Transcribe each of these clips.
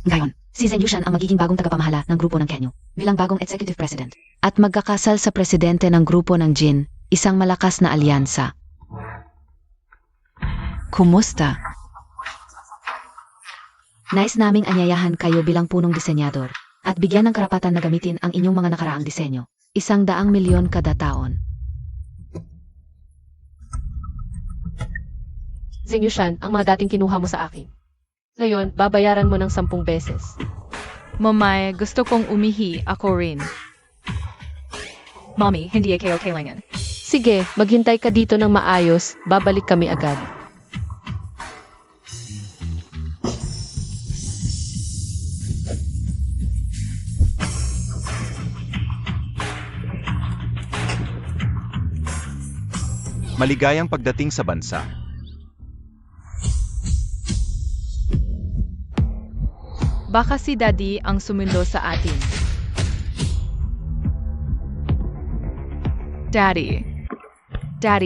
Ngayon, si Zheng Yushan ang magiging bagong tagapamahala ng grupo ng Kenyu bilang bagong executive president. At magkakasal sa presidente ng grupo ng Jin, isang malakas na alyansa. Kumusta? Nais naming anyayahan kayo bilang punong disenyador at bigyan ng karapatan na gamitin ang inyong mga nakaraang disenyo. 100 milyon kada taon. Zheng Yushan, ang mga dating kinuha mo sa akin. Ngayon, babayaran mo ng 10 beses. Mamay, gusto kong umihi ako rin. Mommy, hindi kayo kailangan. Sige, maghintay ka dito ng maayos, babalik kami agad. Maligayang pagdating sa bansa. Baka si Daddy ang sumundo sa atin. Daddy,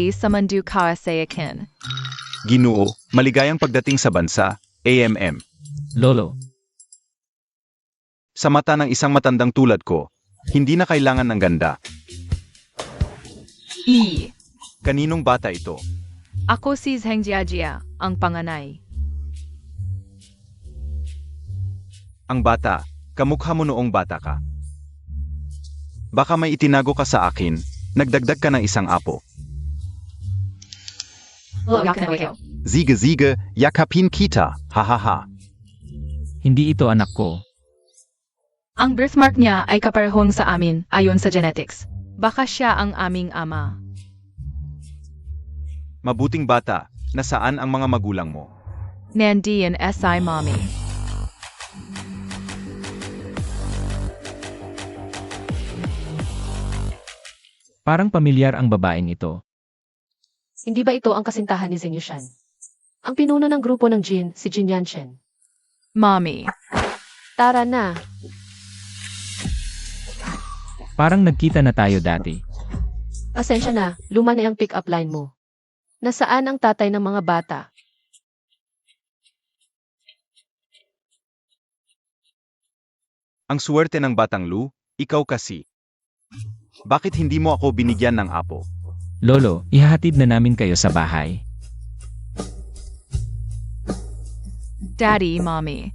samandu ka sa akin. Ginoo, maligayang pagdating sa bansa, AMM. Lolo, Sa mata ng isang matandang tulad ko, hindi na kailangan ng ganda. Kaninong bata ito? Ako si Zheng Jiajia, ang panganay. Ang bata, kamukha mo noong bata ka. Baka may itinago ka sa akin, nagdagdag ka ng isang apo. Zige, yakapin kita, hahaha. hindi ito anak ko. Ang birthmark niya ay kaparehong sa amin ayon sa genetics. Baka siya ang aming ama. Mabuting bata, nasaan ang mga magulang mo? Nandi and SI Mommy. Parang pamilyar ang babaeng ito. Hindi ba ito ang kasintahan ni Zheng Yushan? Ang pinuno ng grupo ng Jin, si Jin Yanshen. Mommy. Tara na. Parang nagkita na tayo dati. Pasensya na, luma na yung pick-up line mo. Nasaan ang tatay ng mga bata? Ang suwerte ng batang Lu, ikaw kasi. Bakit hindi mo ako binigyan ng apo? Lolo, ihahatid na namin kayo sa bahay. Daddy, Mommy.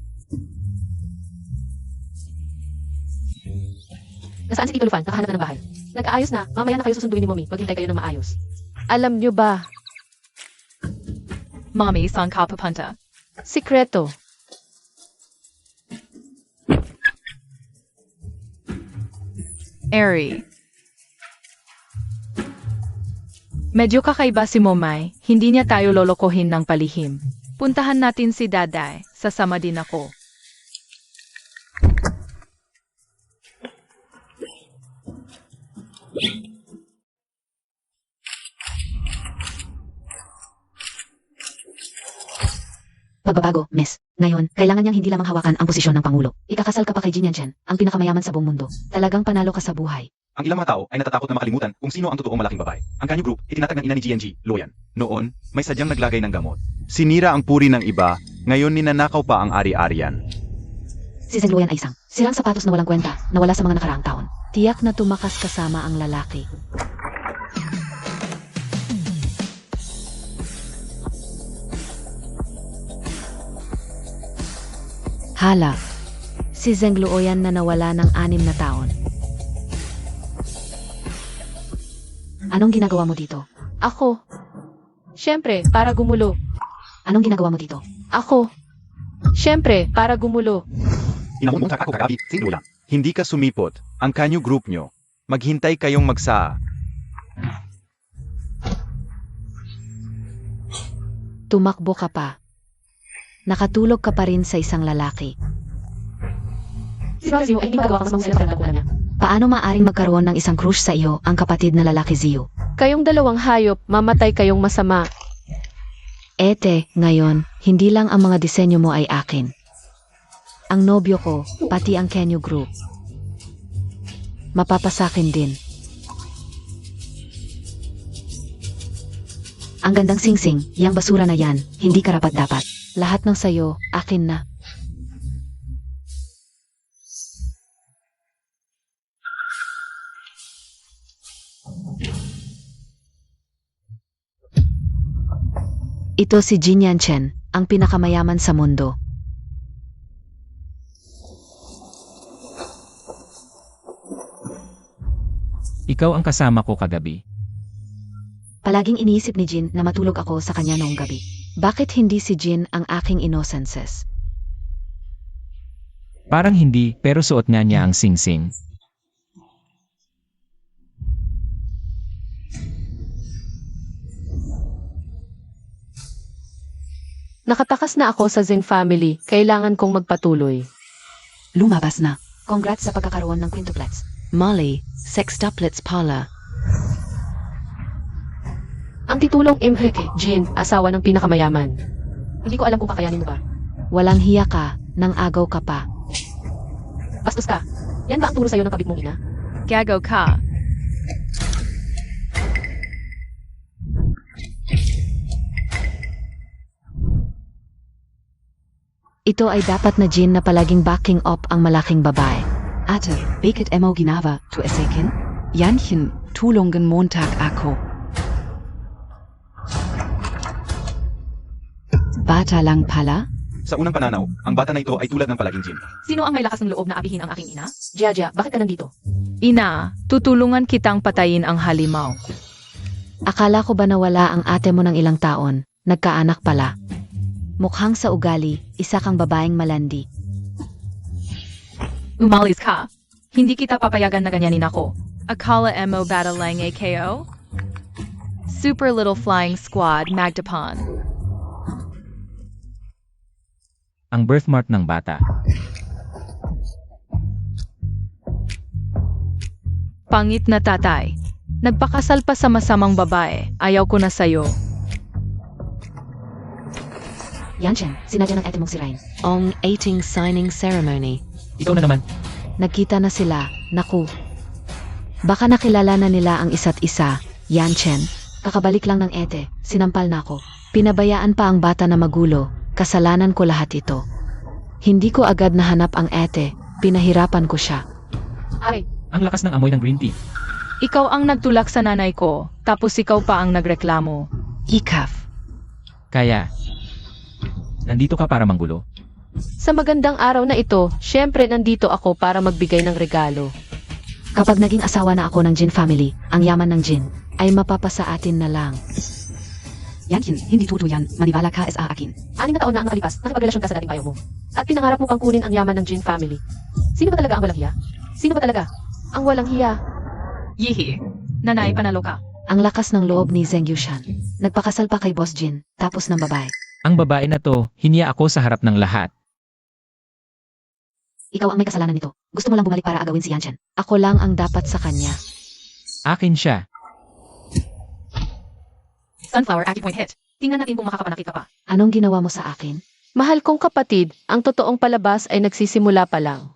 Nasaan si Tito Lufan? Nakahanap na ng bahay. Nag-aayos na. Mamaya na kayo susunduin ni Mommy. Maghintay kayo ng maayos. Alam nyo ba? Mommy, saan ka pupunta? Sikreto. Airy. Medyo kakaiba si Momay, hindi niya tayo lolokohin ng palihim. Puntahan natin si Daday, sasama din ako. Pagbabago, Miss. Ngayon, kailangan niyang hindi lamang hawakan ang posisyon ng Pangulo. Ikakasal ka pa kay Jin Yanshen, ang pinakamayaman sa buong mundo. Talagang panalo ka sa buhay. Ang ilang mga tao ay natatakot na makalimutan kung sino ang totoong malaking babae. Ang Kanyu Group, itinatag ng ina ni GNG, Loyan. Noon, may sadyang naglagay ng gamot. Sinira ang puri ng iba, ngayon ninanakaw pa ang ari-arian. Si Zheng Luoyan ay isang sirang sapatos na walang kwenta, nawala sa mga nakaraang taon. Tiyak na tumakas kasama ang lalaki. Hala, si Zheng Luoyan na nawala ng 6 na taon. Anong ginagawa mo dito? Ako. Siyempre, para gumulo. Anong ginagawa mo dito? Ako. Siyempre, para gumulo. Inamunta ako kagabi, sinula. Hindi ka sumipot, ang Kanyu Group nyo. Maghintay kayong magsaa. Tumakbo ka pa. Nakatulog ka pa rin sa isang lalaki. Si Ziyu ay hindi magagawa kang mga sinasabi niya. Paano maaring magkaroon ng isang crush sa iyo ang kapatid na lalaki Ziyu? Kayong dalawang hayop, mamatay kayong masama. Ete, ngayon, hindi lang ang mga disenyo mo ay akin. Ang nobyo ko, pati ang Kenyu Group. Mapapasakin din. Ang gandang singsing, yang basura na yan, hindi karapat-dapat. Lahat ng sayo, akin na. Ito si Jin Yanchen, ang pinakamayaman sa mundo. Ikaw ang kasama ko kagabi. Palaging iniisip ni Jin na matulog ako sa kanya noong gabi. Bakit hindi si Jin ang aking innocences? Parang hindi, pero suot nga niya ang sing-sing. Nakatakas na ako sa Zing family. Kailangan kong magpatuloy. Lumabas na. Congrats sa pagkakaroon ng quintuplets. Molly, sextuplets pala. Ang titulong Enrique, Jin, asawa ng pinakamayaman. Hindi ko alam kung kakayanin mo ba. Walang hiya ka, nang agaw ka pa. Bastos ka. Yan ba ang turo sa'yo ng kabit mong ina? Gago ka. Ito ay dapat na Jin na palaging backing up ang malaking babae. Ate, bakit mo ginawa to esekin? Yanchen, tulungan Montag ako. Bata lang pala? Sa unang pananaw, ang bata na ito ay tulad ng palaging Jin. Sino ang may lakas ng loob na abihin ang aking ina? Jia, bakit ka nandito? Ina, tutulungan kitang patayin ang halimaw. Akala ko ba nawala ang ate mo ng ilang taon? Nagkaanak pala. Mukhang sa ugali, isa kang babaeng malandi. Umalis ka. Hindi kita papayagan na ganyanin ako. Akala mo battling AKO? Super Little Flying Squad, Magdapon. Ang birthmark ng bata. Pangit na tatay. Nagpakasal pa sa masamang babae. Ayaw ko na sa'yo. Yanchen, sinadya ng ate mong si Ryan. Ang 18 signing ceremony. Ikaw na naman. Nagkita na sila, naku. Baka nakilala na nila ang isa't isa, Yanchen. Kakabalik lang ng ete, sinampal na ako. Pinabayaan pa ang bata na magulo, kasalanan ko lahat ito. Hindi ko agad nahanap ang ete, pinahirapan ko siya. Ay, Ang lakas ng amoy ng green tea. Ikaw ang nagtulak sa nanay ko, tapos ikaw pa ang nagreklamo. Ikaf. Kaya, nandito ka para manggulo. sa magandang araw na ito, syempre nandito ako para magbigay ng regalo. Kapag naging asawa na ako ng Jin family, ang yaman ng Jin, ay mapapasa atin na lang. Yanchen, hindi totoo yan. Maniwala ka sa akin. 6 na taon na ang nakalipas, nakipagrelasyon ka sa dating payo mo. At pinangarap mo pang kunin ang yaman ng Jin family. Sino ba talaga ang walang hiya? Sino ba talaga ang walang hiya? Yihi. Nanay, panalo ka. Ang lakas ng loob ni Zheng Yushan. Nagpakasal pa kay Boss Jin, tapos ng babae. Ang babae na to, hinya ako sa harap ng lahat. Ikaw ang may kasalanan nito. Gusto mo lang bumalik para agawin si Yanchen. Ako lang ang dapat sa kanya. Akin siya. Sunflower Acupoint hit. Tingnan natin kung makakapanakit ka pa. Anong ginawa mo sa akin? Mahal kong kapatid, ang totoong palabas ay nagsisimula pa lang.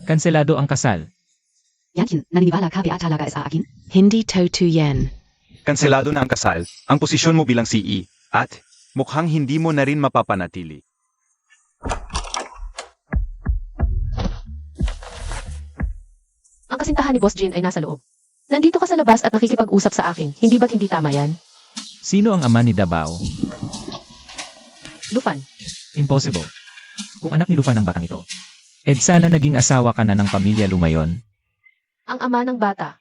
Kanselado ang kasal. Yanchen, naniniwala ka ba talaga sa akin? Hindi totoo yan. Kanselado na ang kasal, ang posisyon mo bilang CE, at mukhang hindi mo na rin mapapanatili. Ang kasintahan ni Boss Jin ay nasa loob. Nandito ka sa labas at nakikipag-usap sa akin. Hindi ba't hindi tama yan? Sino ang ama ni Dabao? Lufan, Impossible. Kung anak ni Lufan ang batang ito. Sana naging asawa ka na ng pamilya Lumayon. ang ama ng bata,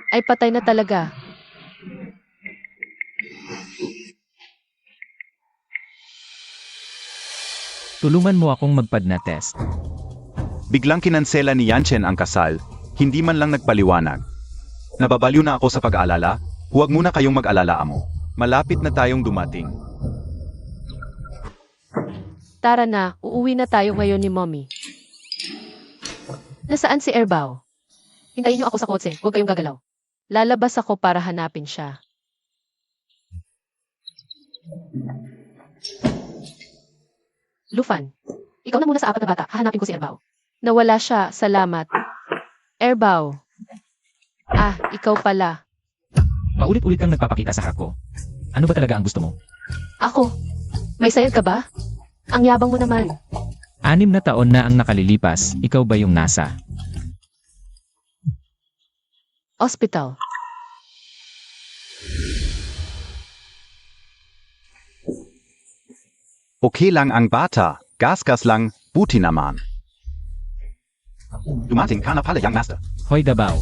ay patay na talaga. Tulungan mo akong magpadna test. Biglang kinansela ni Yanchen ang kasal, hindi man lang nagpaliwanag. Nababaliw na ako sa pag-aalala, huwag muna kayong mag-alala amo. Malapit na tayong dumating. Tara na, uuwi na tayo ngayon ni Mommy. Nasaan si Erbao? Hintayin niyo ako sa kotse, huwag kayong gagalaw. Lalabas ako para hanapin siya. Lufan, ikaw na muna sa 4 na bata, hahanapin ko si Erbao. Nawala siya, salamat. Erbao. Ah, ikaw pala. Paulit-ulit kang nagpapakita sa harap ko. Ano ba talaga ang gusto mo? Ako, may sayad ka ba? Ang yabang mo naman. 6 na taon na ang nakalilipas, ikaw ba yung nasa? Hospital. Okay lang ang bata, gasgas lang, buti naman. Dumating ka na pala, young master. Hoy Dabao,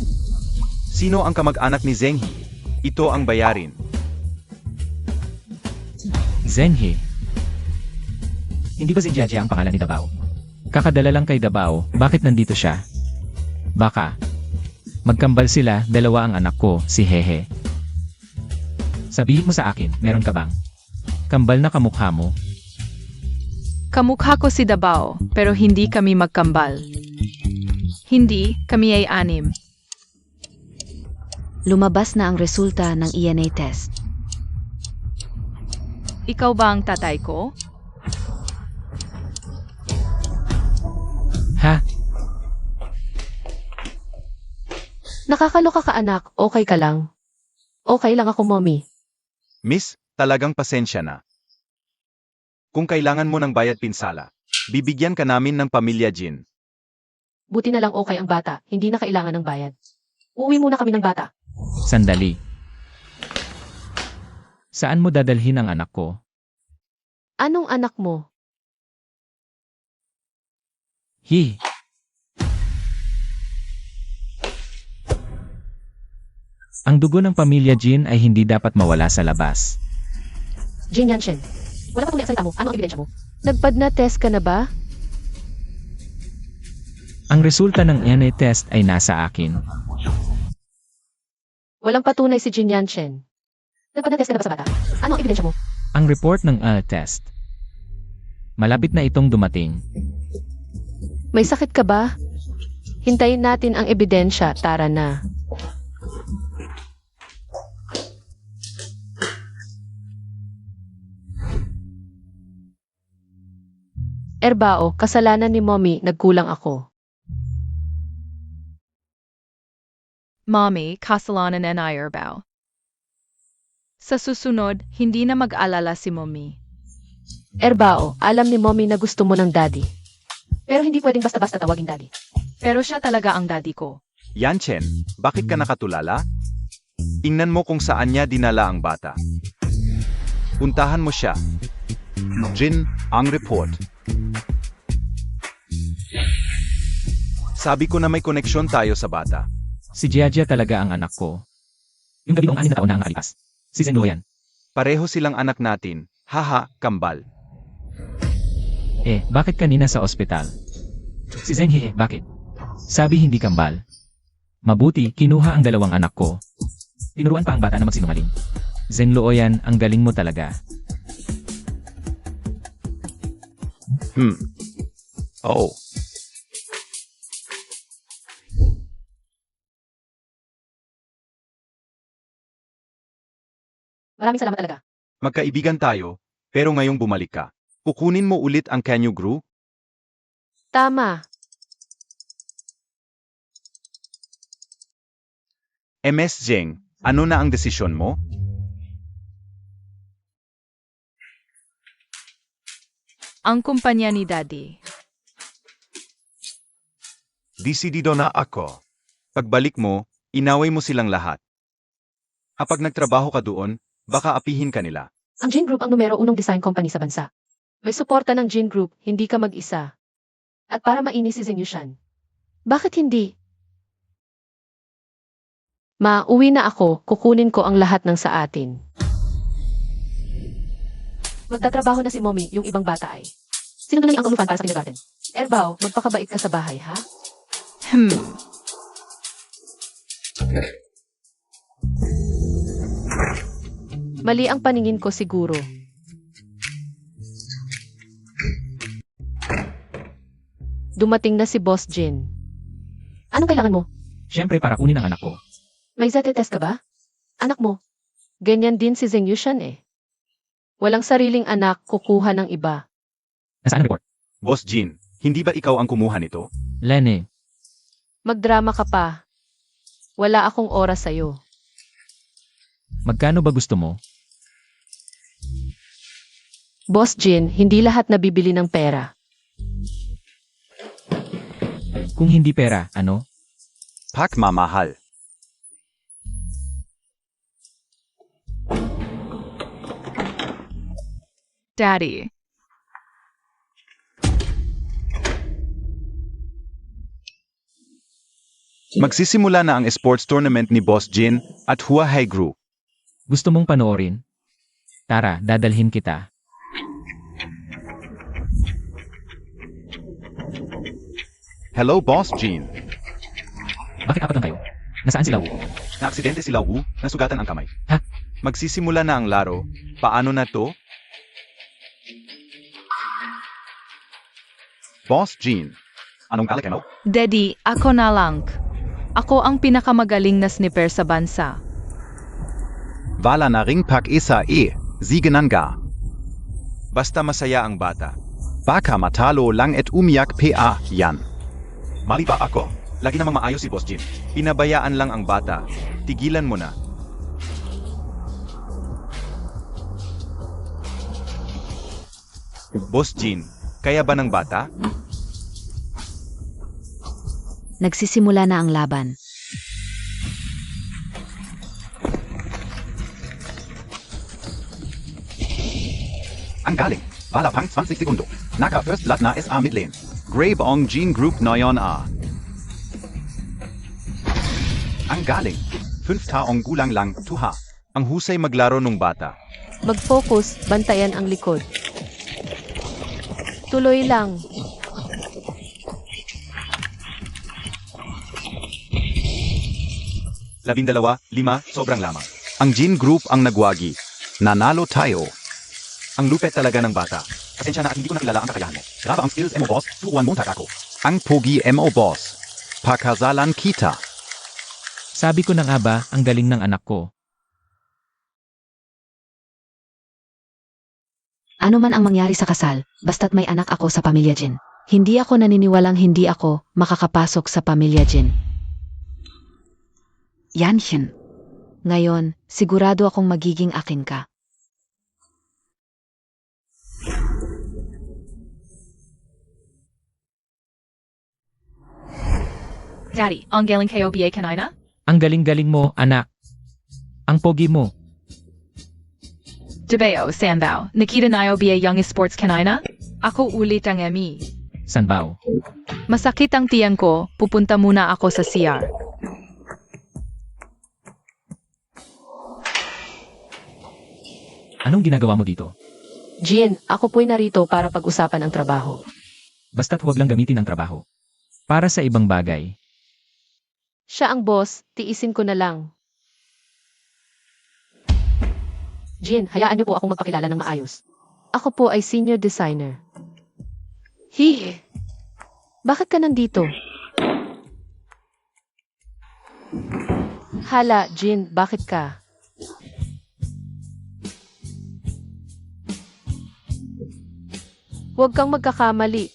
Sino ang kamag-anak ni Zenghi? Ito ang bayarin. Zenhi. Hindi ba si Jiajia ang pangalan ni Dabao? Kakadala lang kay Dabao, bakit nandito siya? Baka. Magkambal sila, dalawa ang anak ko, si Hehe. Sabihin mo sa akin, meron ka bang? Kambal na kamukha mo. Kamukha ko si Dabao, pero hindi kami magkambal. Hindi, kami ay anim. Lumabas na ang resulta ng ENA test. Ikaw ba ang tatay ko? Ha? Nakakaloka ka anak, okay ka lang. Okay lang ako, mommy. Miss, talagang pasensya na. Kung kailangan mo ng bayad pinsala, bibigyan ka namin ng pamilya Jin. Buti na lang okay ang bata, hindi na kailangan ng bayad. Uuwi muna kami ng bata. Sandali. Saan mo dadalhin ang anak ko? Anong anak mo? Hi. Ang dugo ng pamilya Jin ay hindi dapat mawala sa labas. Jin Yanshin. Wala pa tuloy ang salita mo. Ano ang ebidensya mo? Nagpad-na test ka na ba? Ang resulta ng ENA test ay nasa akin. Walang patunay si Jin Yanshin. Nagpad-na test ka na ba sa bata? Ano ang ebidensya mo? Ang report ng test. Malapit na itong dumating. May sakit ka ba? Hintayin natin ang ebidensya, tara na. Erbao, kasalanan ni mommy, nagkulang ako. Mommy, kasalanan and Irbao. Sa susunod, hindi na mag-alala si Mommy. Erbao, alam ni mommy na gusto mo ng daddy. Pero hindi pwedeng basta-basta tawagin daddy. Pero siya talaga ang daddy ko. Yanchen, bakit ka nakatulala? Tingnan mo kung saan niya dinala ang bata. Puntahan mo siya. Jin, ang report. Sabi ko na may koneksyon tayo sa bata. Si Jiajia talaga ang anak ko. Yung gabi noong 6 na taon na ang nakalipas. Si Zenloyan. Pareho silang anak natin. Haha, kambal. Bakit kanina sa ospital? Si Zenhi, bakit? Sabi hindi kambal. Mabuti, kinuha ang dalawang anak ko. Tinuruan pa ang bata na magsinungaling. Zenlooyan, ang galing mo talaga. Oh. Maraming salamat talaga. Magkaibigan tayo, pero ngayong bumalik ka. Kukunin mo ulit ang Canyu Group? Tama. MS Jeng, ano na ang desisyon mo? Ang kumpanya ni Daddy. Desidido na ako. Pagbalik mo, inaway mo silang lahat. Kapag nagtrabaho ka doon, baka apihin ka nila. Ang Jin Group ang numero 1 design company sa bansa. May suporta ng Jin Group, hindi ka mag-isa. At para mainis si Zeng Yushan. Bakit hindi? Ma, uwi na ako, kukunin ko ang lahat ng sa atin. Magtatrabaho na si mommy, yung ibang bata ay. Sino na ang ulufan para sa kindergarten? Erbao, magpakabait ka sa bahay, ha? Mali ang paningin ko siguro. Dumating na si Boss Jin. Anong kailangan mo? Siyempre para kunin ang anak ko. May ZT test ka ba? Anak mo. Ganyan din si Zeng Yushan eh. Walang sariling anak, kukuha ng iba. Nasaan ang report? Boss Jin, hindi ba ikaw ang kumuha nito? Lene, Magdrama ka pa. Wala akong oras sa'yo. magkano ba gusto mo? Boss Jin, hindi lahat nabibili ng pera. Kung hindi pera, ano? Pak mamahal. Daddy. Magsisimula na ang sports tournament ni Boss Jin at Huahai Group. Gusto mong panoorin? Tara, dadalhin kita. Hello, Boss Jin. Bakit apat lang kayo? Nasaan sila? Naaksidente si Wu, nasugatan ang kamay. Ha? Magsisimula na ang laro. Paano na to? Boss Jin. Anong alak mo? Daddy, ako na lang. Ako ang pinakamagaling na sniper sa bansa. Wala na ring pag-isa sigenan ga. Basta masaya ang bata. Baka matalo lang et umiyak pa yan. Mali ba ako? Lagi namang maayos si Boss Jin. Pinabayaan lang ang bata. Tigilan mo na. Boss Jin, kaya ba ng bata? Nagsisimula na ang laban. Ang galing. Bala pang 20 segundo. Naka first blood na SA mid lane. Grave Ong Jin Group Noyon A. Ang galing. 5 taong gulang lang, tuha. Ang husay maglaro nung bata. Mag-focus, bantayan ang likod. Tuloy lang. Labindalawa, 5, sobrang lamang. Ang Jin Group ang nagwagi. Nanalo tayo. Ang lupet talaga ng bata. Pasensya na at hindi ko nakilala ang kakayahan mo. Graba ang skills mo boss, turuan mo ako. Ang pogi mo boss. Pakazalan kita. Sabi ko na nga ba, ang galing ng anak ko. Ano man ang mangyari sa kasal, basta't may anak ako sa pamilya Jin. Hindi ako naniniwalang hindi ako makakapasok sa pamilya Jin. Yanchen. Ngayon, sigurado akong magiging akin ka. Daddy, ang galing kayo BA kanina? Ang galing-galing mo, anak. Ang pogi mo. Debeo, Sanbao, nakita nayo BA Young Sports kanina? Ako ulit ang Emmy. Sanbao. Masakit ang tiyan ko, pupunta muna ako sa CR. Anong ginagawa mo dito? Jin, ako po'y narito para pag-usapan ang trabaho. Basta't huwag lang gamitin ang trabaho. Para sa ibang bagay. Siya ang boss, tiisin ko na lang. Jin, hayaan niyo po akong magpakilala ng maayos. Ako po ay senior designer. Hihi. Bakit ka nandito? Hala, Jin, bakit ka? Huwag kang magkakamali.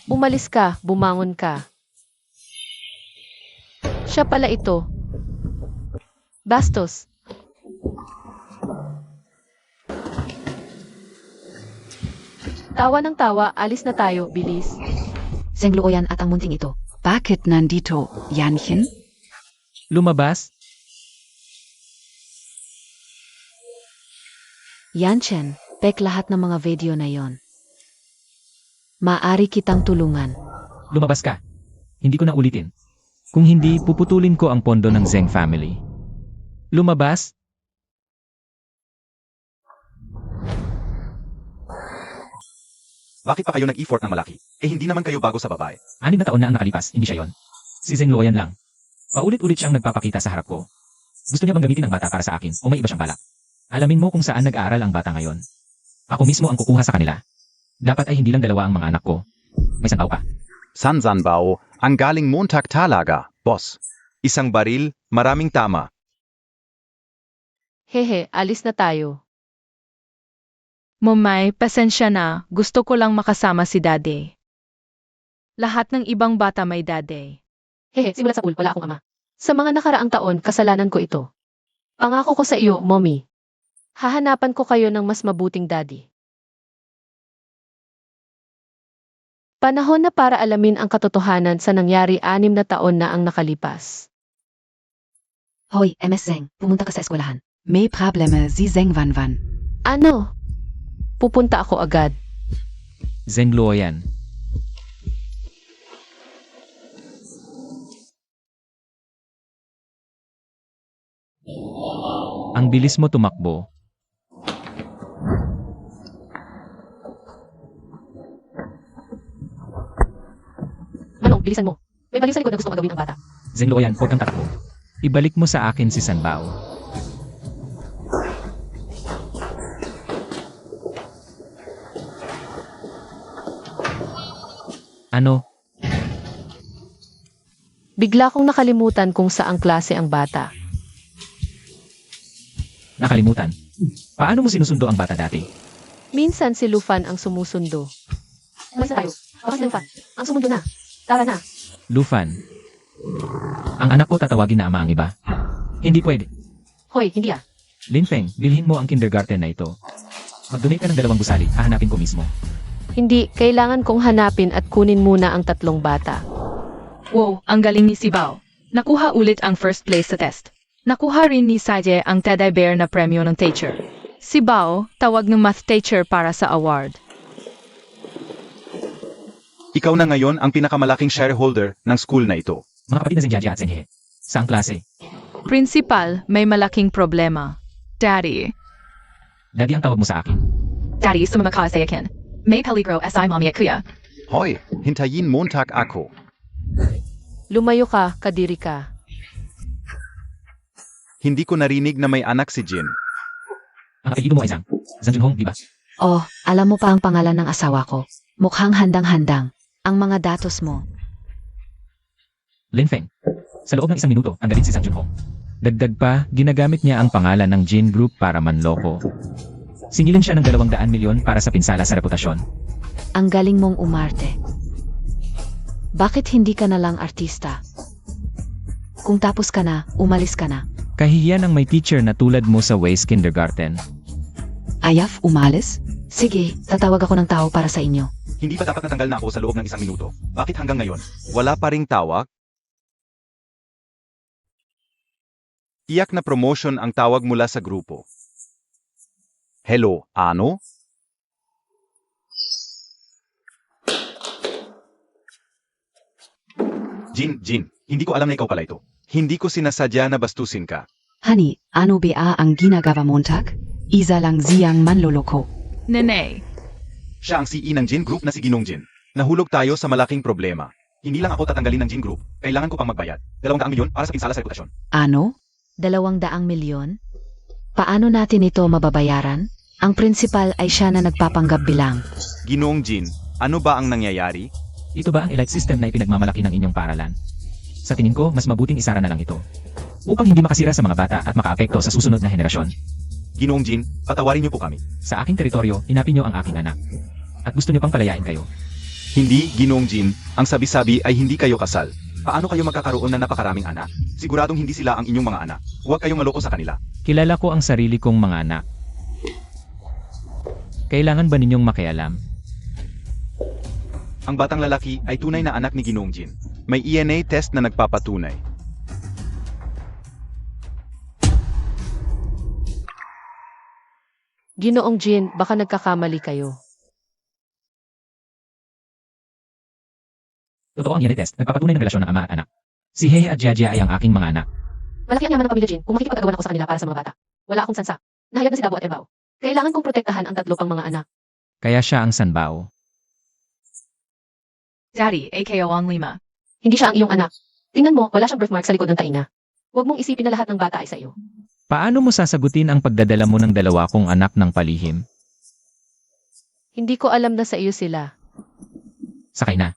Umalis ka, bumangon ka. Siya pala ito. Bastos. Tawa ng tawa, alis na tayo, bilis. Sengluoyan at ang munting ito. Bakit nandito, Yanchen? Lumabas? Yanchen, pek lahat ng mga video na yon. Maari kitang tulungan. Lumabas ka. Hindi ko na ulitin. Kung hindi, puputulin ko ang pondo ng Zeng family. Lumabas? Bakit pa kayo nag-effort ng malaki? Eh hindi naman kayo bago sa babae. 6 na taon na ang nakalipas, hindi siya yon. Si Zeng Luoyan lang. Paulit-ulit siyang nagpapakita sa harap ko. Gusto niya bang gamitin ang bata para sa akin o may iba siyang balak? Alamin mo kung saan nag-aaral ang bata ngayon. Ako mismo ang kukuha sa kanila. Dapat ay hindi lang dalawa ang mga anak ko. May santaw pa. Sansanbao, ang galing Montag talaga, boss. Isang baril, maraming tama. Hehe, alis na tayo. Momay, pasensya na, gusto ko lang makasama si Daddy. Lahat ng ibang bata may Daddy. Hehe, simula sa pool, wala akong ama. Sa mga nakaraang taon, kasalanan ko ito. Pangako ko sa iyo, mommy. Hahanapan ko kayo ng mas mabuting daddy. Panahon na para alamin ang katotohanan sa nangyari 6 na taon na ang nakalipas. Hoy, MS Zeng, pumunta ka sa eskwelahan. May probleme si Zeng Van Van. Ano? Pupunta ako agad. Zengluoyan. Ang bilis mo tumakbo. Manong, bilisan mo. May baliw sa likod na gusto magawin ng bata. Zengluoyan, huwag kang tatakbo. Ibalik mo sa akin si Sanbao. Ano? Bigla kong nakalimutan kung saang klase ang bata. Nakalimutan. Paano mo sinusundo ang bata dati? Minsan si Lufan ang sumusundo. Umalis na tayo. Baka si Lufan. Ang sumundo na. Tara na. Lufan. Ang anak ko tatawagin na ama ang iba. Hindi pwede. Hoy, hindi ah. Linfeng, bilhin mo ang kindergarten na ito. Mag-donate ka ng 2 gusali, hahanapin ko mismo. Hindi, kailangan kong hanapin at kunin muna ang 3 bata. Wow, ang galing ni si Bao. Nakuha ulit ang first place sa test. Nakuha rin ni Saje ang Teddy Bear na premyo ng teacher. Si Bao, tawag ng math teacher para sa award. Ikaw na ngayon ang pinakamalaking shareholder ng school na ito. Mga kapatid na Zenjaja at Zenhe. Saang klase? Principal, may malaking problema. Daddy. Daddy ang tawag mo sa akin. Daddy, sumama sa akin. May peligro SI mommy at kuya. Hoy, hintayin Montag ako. Lumayo ka, kadiri ka. Hindi ko narinig na may anak si Jin. Ang apelyido mo ay Zhang. Zhang Junhong, di ba? Oh, alam mo pa ang pangalan ng asawa ko. Mukhang handang-handang. Ang mga datos mo. Linfeng. Sa loob ng 1 minuto, ang galit si Zhang Junhong. Dagdag pa, ginagamit niya ang pangalan ng Jin Group para manloko. Singilin siya ng 200 milyon para sa pinsala sa reputasyon. Ang galing mong umarte. Bakit hindi ka na lang artista? Kung tapos ka na, umalis ka na. Kahihiyan ang may teacher na tulad mo sa Ways Kindergarten. Ayaf, umalis? Sige, tatawag ako ng tao para sa inyo. Hindi ba dapat natanggal na ako sa loob ng 1 minuto? Bakit hanggang ngayon? Wala pa ring tawag? Tiyak na promotion ang tawag mula sa grupo. Hello, ano? Jin, hindi ko alam na ikaw pala ito. Hindi ko sinasadya na bastusin ka. Honey, ano ba ang ginagawa Montag? Isa lang siyang manloloko. Nene. Siya ang CEO ng Jin Group na si Ginong Jin. Nahulog tayo sa malaking problema. Hindi lang ako tatanggalin ng Jin Group. Kailangan ko pang magbayad. 200 milyon para sa pinsala sa reputasyon. Ano? 200 milyon? Paano natin ito mababayaran? Ang principal ay siya na nagpapanggap bilang. Ginoong Jin, ano ba ang nangyayari? Ito ba ang elite system na ipinagmamalaki ng inyong paralan? Sa tingin ko, mas mabuting isara na lang ito. Upang hindi makasira sa mga bata at makaapekto sa susunod na henerasyon. Ginoong Jin, patawarin niyo po kami. Sa aking teritoryo, inapin niyo ang aking anak. At gusto niyo pang palayain kayo. Hindi, Ginoong Jin, ang sabi-sabi ay hindi kayo kasal. Paano kayo magkakaroon ng napakaraming anak? Siguradong hindi sila ang inyong mga anak. Huwag kayong maloko sa kanila. Kilala ko ang sarili kong mga anak. Kailangan ba ninyong makialam? Ang batang lalaki ay tunay na anak ni Ginoong Jin. May ENA test na nagpapatunay. Ginoong Jin, baka nagkakamali kayo. Totoo ang ENA test, nagpapatunay ng relasyon ng ama at anak. Si Hehe at Jiajia ay ang aking mga anak. Malaki ang yaman ng pamilya Jin kung makikipag-agawan ako sa kanila para sa mga bata. Wala akong sansa. Nahayag na si Dabo at Erbao. Kailangan kong protektahan ang 3 pang mga anak. Kaya siya ang Sanbao. Daddy, AKO ang Lima. Hindi siya ang iyong anak. Tingnan mo, wala siyang birthmark sa likod ng taina. Huwag mong isipin na lahat ng bata ay sa iyo. Paano mo sasagutin ang pagdadala mo ng 2 kong anak ng palihim? Hindi ko alam na sa iyo sila. Sakay na.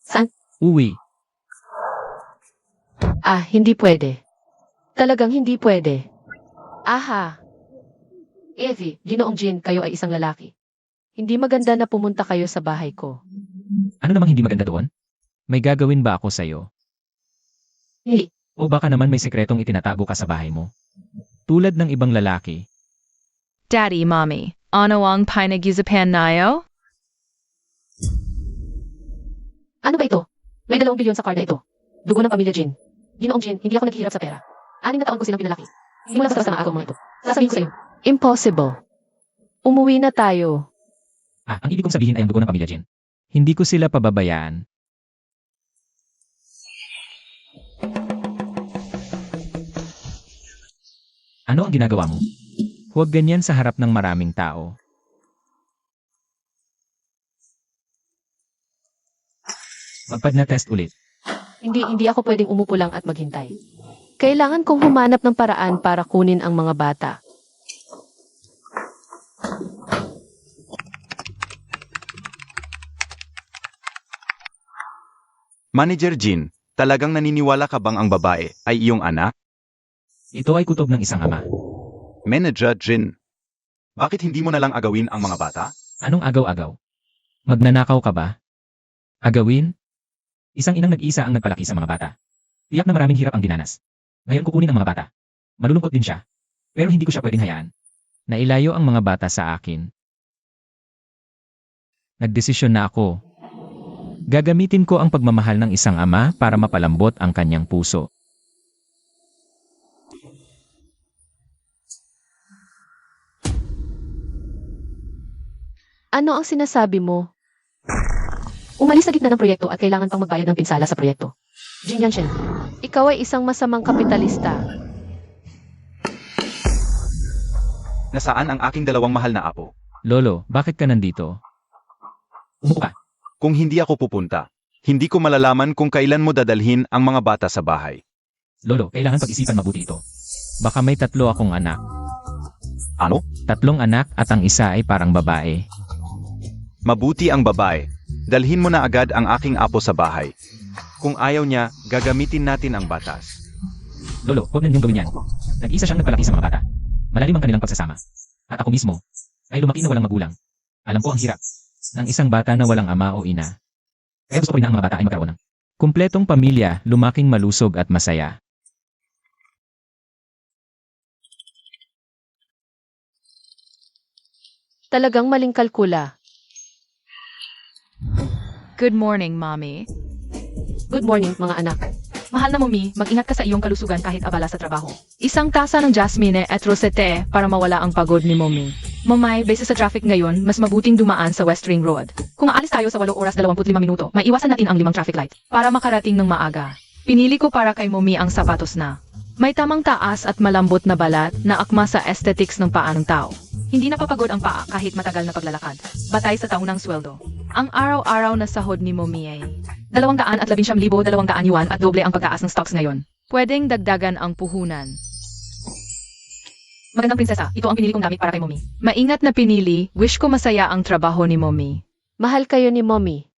Saan? Uwi. Ah, hindi pwede. Talagang hindi pwede. Aha. Evie, Ginoong Jin, kayo ay isang lalaki. Hindi maganda na pumunta kayo sa bahay ko. Ano namang hindi maganda doon? May gagawin ba ako sa'yo? Hindi. O baka naman may sekretong itinatago ka sa bahay mo? Tulad ng ibang lalaki. Daddy, Mommy. Ano ang pinag-isapan nayo? Ano ba ito? May 2 bilyon sa card na ito. Dugo ng pamilya Jin. Ginoong Jin, hindi ako naghihirap sa pera. 6 na taon ko silang pinalaki. Simula sa sama ako mga ito. Sasabihin ko sa iyo. Impossible. Umuwi na tayo. Ang ibig kong sabihin ay ang dugo ng pamilya Jin. Hindi ko sila pababayaan. Ano ang ginagawa mo? Huwag ganyan sa harap ng maraming tao. Magpad na test ulit. Hindi ako pwedeng umupo lang at maghintay. Kailangan kong humanap ng paraan para kunin ang mga bata. Manager Jin, talagang naniniwala ka bang ang babae ay iyong anak? Ito ay kutob ng isang ama. Manager Jin, bakit hindi mo na lang agawin ang mga bata? Anong agaw-agaw? Magnanakaw ka ba? Agawin? Isang inang nag-isa ang nagpalaki sa mga bata. Tiyak na maraming hirap ang dinanas. Ngayon kukunin ang mga bata. Malulungkot din siya. Pero hindi ko siya pwedeng hayaan. Nailayo ang mga bata sa akin. Nagdesisyon na ako. Gagamitin ko ang pagmamahal ng isang ama para mapalambot ang kanyang puso. Ano ang sinasabi mo? Umalis sa gitna ng proyekto at kailangan pang magbayad ng pinsala sa proyekto. Jin Yanshen, ikaw ay isang masamang kapitalista. Nasaan ang aking dalawang mahal na apo? Lolo, bakit ka nandito? Umupo ka. Kung hindi ako pupunta, hindi ko malalaman kung kailan mo dadalhin ang mga bata sa bahay. Lolo, kailangan pag-isipan mabuti ito. Baka may 3 akong anak. Ano? 3 anak at ang isa ay parang babae. Mabuti ang babae. Dalhin mo na agad ang aking apo sa bahay. Kung ayaw niya, gagamitin natin ang batas. Lolo, huwag na niyong gawin yan. Nag-isa siyang nagpalaki sa mga bata. Malalim ang kanilang pagsasama. At ako mismo, ay lumaki na walang magulang. Alam ko ang hirap ng isang bata na walang ama o ina. Kaya gusto ko rin na ang mga bata ay magkaroon ng kumpletong pamilya, lumaking malusog at masaya. Talagang maling kalkula. Good morning, Mommy. Good morning, mga anak. Mahal na Mommy, mag-ingat ka sa iyong kalusugan kahit abala sa trabaho. Isang tasa ng jasmine at rosette para mawala ang pagod ni Mommy. Mamay, base sa traffic ngayon, mas mabuting dumaan sa West Ring Road. Kung aalis tayo sa 8 oras 25 minuto, maiwasan natin ang 5 traffic light para makarating ng maaga. Pinili ko para kay Mommy ang sapatos na may tamang taas at malambot na balat na akma sa aesthetics ng paa ng tao. Hindi napapagod ang paa kahit matagal na paglalakad. Batay sa taunang sweldo. Ang araw-araw na sahod ni Mommy ay 219,200 yuan at doble ang pagtaas ng stocks ngayon. Pwedeng dagdagan ang puhunan. Magandang prinsesa, ito ang pinili kong damit para kay Mommy. Maingat na pinili, wish ko masaya ang trabaho ni Mommy. Mahal kayo ni Mommy.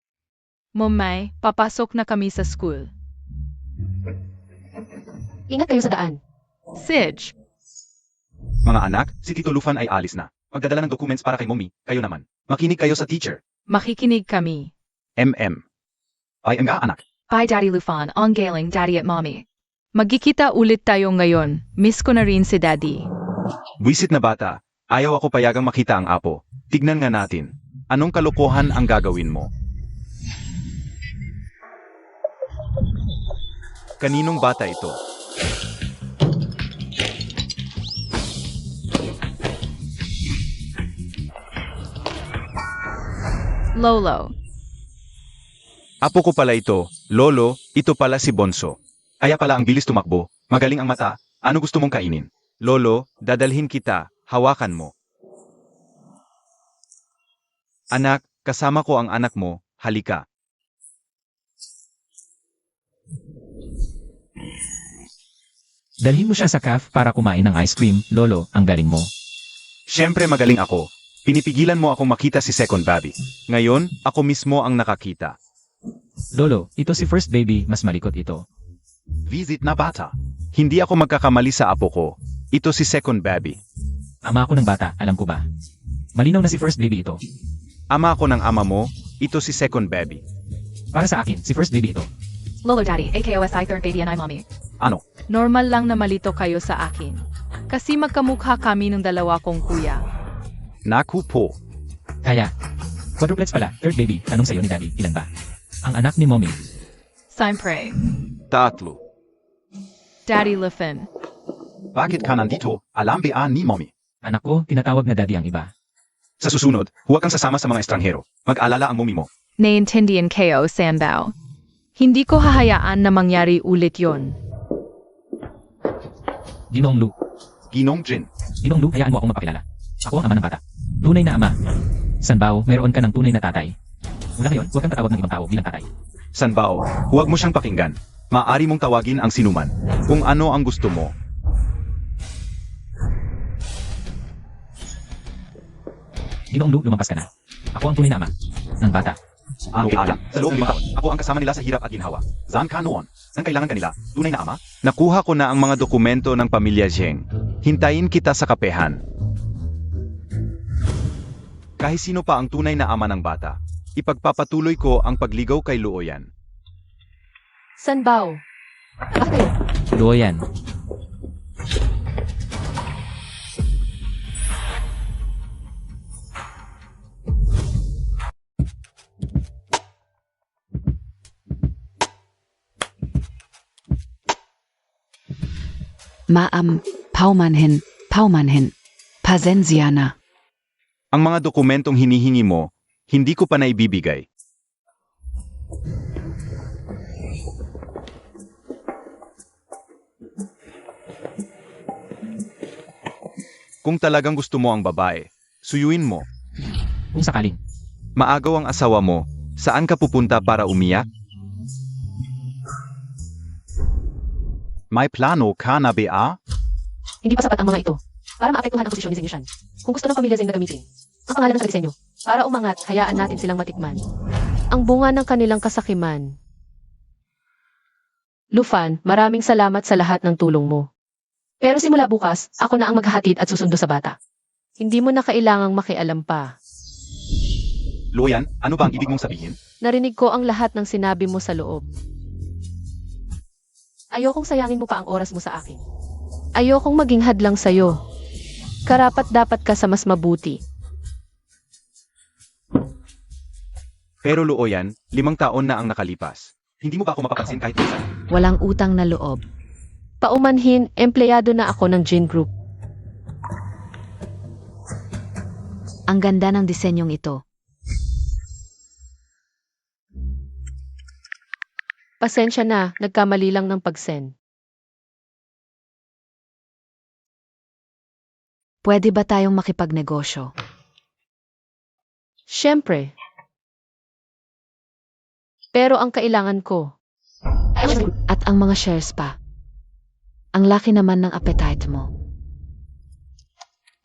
Momay, papasok na kami sa school. Ingat kayo sa daan. Sige. Mga anak, si Tito Lufan ay alis na. Magdadala ng documents para kay Mommy. Kayo naman. Makinig kayo sa teacher. Makikinig kami. MM. Ay nga anak. Bye Daddy Lufan, ang galing Daddy at Mommy. Magkikita ulit tayo ngayon. Miss ko na rin si Daddy. Buisit na bata. Ayaw ako payagang makita ang apo. Tignan nga natin. Anong kalokohan ang gagawin mo? Kaninong bata ito? Lolo. Apo ko pala ito. Lolo, ito pala si Bonso. Kaya pala ang bilis tumakbo. Magaling ang mata. Ano gusto mong kainin? Lolo, dadalhin kita. Hawakan mo. Anak, kasama ko ang anak mo. Halika. Dalhin mo siya sa cafe para kumain ng ice cream. Lolo, ang galing mo. Siyempre magaling ako. Pinipigilan mo akong makita si Second Baby. Ngayon, ako mismo ang nakakita. Lolo, ito si first baby, mas malikot ito. Visit na bata. Hindi ako magkakamali sa apo ko. Ito si Second Baby. Ama ako ng bata, alam ko ba? Malinaw na si first baby ito. Ama ako ng ama mo. Ito si Second Baby. Para sa akin, si first baby ito. Lolo Daddy, AKOSI third baby and I Mommy. Ano? Normal lang na malito kayo sa akin. Kasi magkamukha kami ng dalawa kong kuya. Naku po. Kaya, quadruplets pala, third baby, tanong sa'yo ni Daddy, ilan ba? Ang anak ni Mommy. Siyempre, Tatlo. Daddy Lufin. Bakit ka nandito? Alam ba ni Mommy? Anak ko, tinatawag na Daddy ang iba. Sa susunod, huwag kang sasama sa mga estranghero. Mag-alala ang mumi mo. Naiintindihan kayo, Sanbao. Hindi ko hahayaan na mangyari ulit yon. Ginoong Lu. Ginong Jin. Ginoong Lu, hayaan mo akong mapakilala. Ako ang ama ng bata. Tunay na ama. Sanbao, meron ka ng tunay na tatay. Mula ngayon, huwag kang tatawag ng ibang tao bilang tatay. Sanbao, huwag mo siyang pakinggan. Maaari mong tawagin ang sinuman. Kung ano ang gusto mo. Ginoong Lu, lumampas ka na. Ako ang tunay na ama ng bata. Ano kaya? Sa loob ng taon, ako ang kasama nila sa hirap at ginhawa. Saan ka noon? Nang kailangan kanila, tunay na ama? Nakuha ko na ang mga dokumento ng pamilya Zheng. Hintayin kita sa kapehan. Kahit sino pa ang tunay na ama ng bata, ipagpapatuloy ko ang pagligaw kay Luoyan. Sanbao. Bakit kayo? Luoyan. Maam, Paumanhin, Pasensiana. Ang mga dokumentong hinihingi mo, hindi ko pa naibibigay. Kung talagang gusto mo ang babae, suyuin mo. Kung sakaling. Maagaw ang asawa mo, saan ka pupunta para umiyak? May plano ka na ba? Hindi pa sapat ang mga ito para maapektuhan ang posisyon ni Zeng Yushan. Kung gusto ng pamilya Zeng na gamitin ang pangalan ng disenyo para umangat, hayaan natin silang matikman ang bunga ng kanilang kasakiman. Lufan, maraming salamat sa lahat ng tulong mo. Pero simula bukas, ako na ang maghahatid at susundo sa bata. Hindi mo na kailangang makialam pa. Luoyan, ano ba ang ibig mong sabihin? Narinig ko ang lahat ng sinabi mo sa loob. Ayokong sayangin mo pa ang oras mo sa akin. Ayokong maging hadlang sa'yo. Karapat-dapat ka sa mas mabuti. Pero Luoyan, 5 taon na ang nakalipas. Hindi mo ba ako mapapansin kahit isa? Walang utang na loob. Paumanhin, empleyado na ako ng Jin Group. Ang ganda ng disenyong ito. Pasensya na, nagkamali lang ng pag-send. Pwede ba tayong makipagnegosyo? Siyempre. Pero ang kailangan ko, At ang mga shares pa. Ang laki naman ng appetite mo.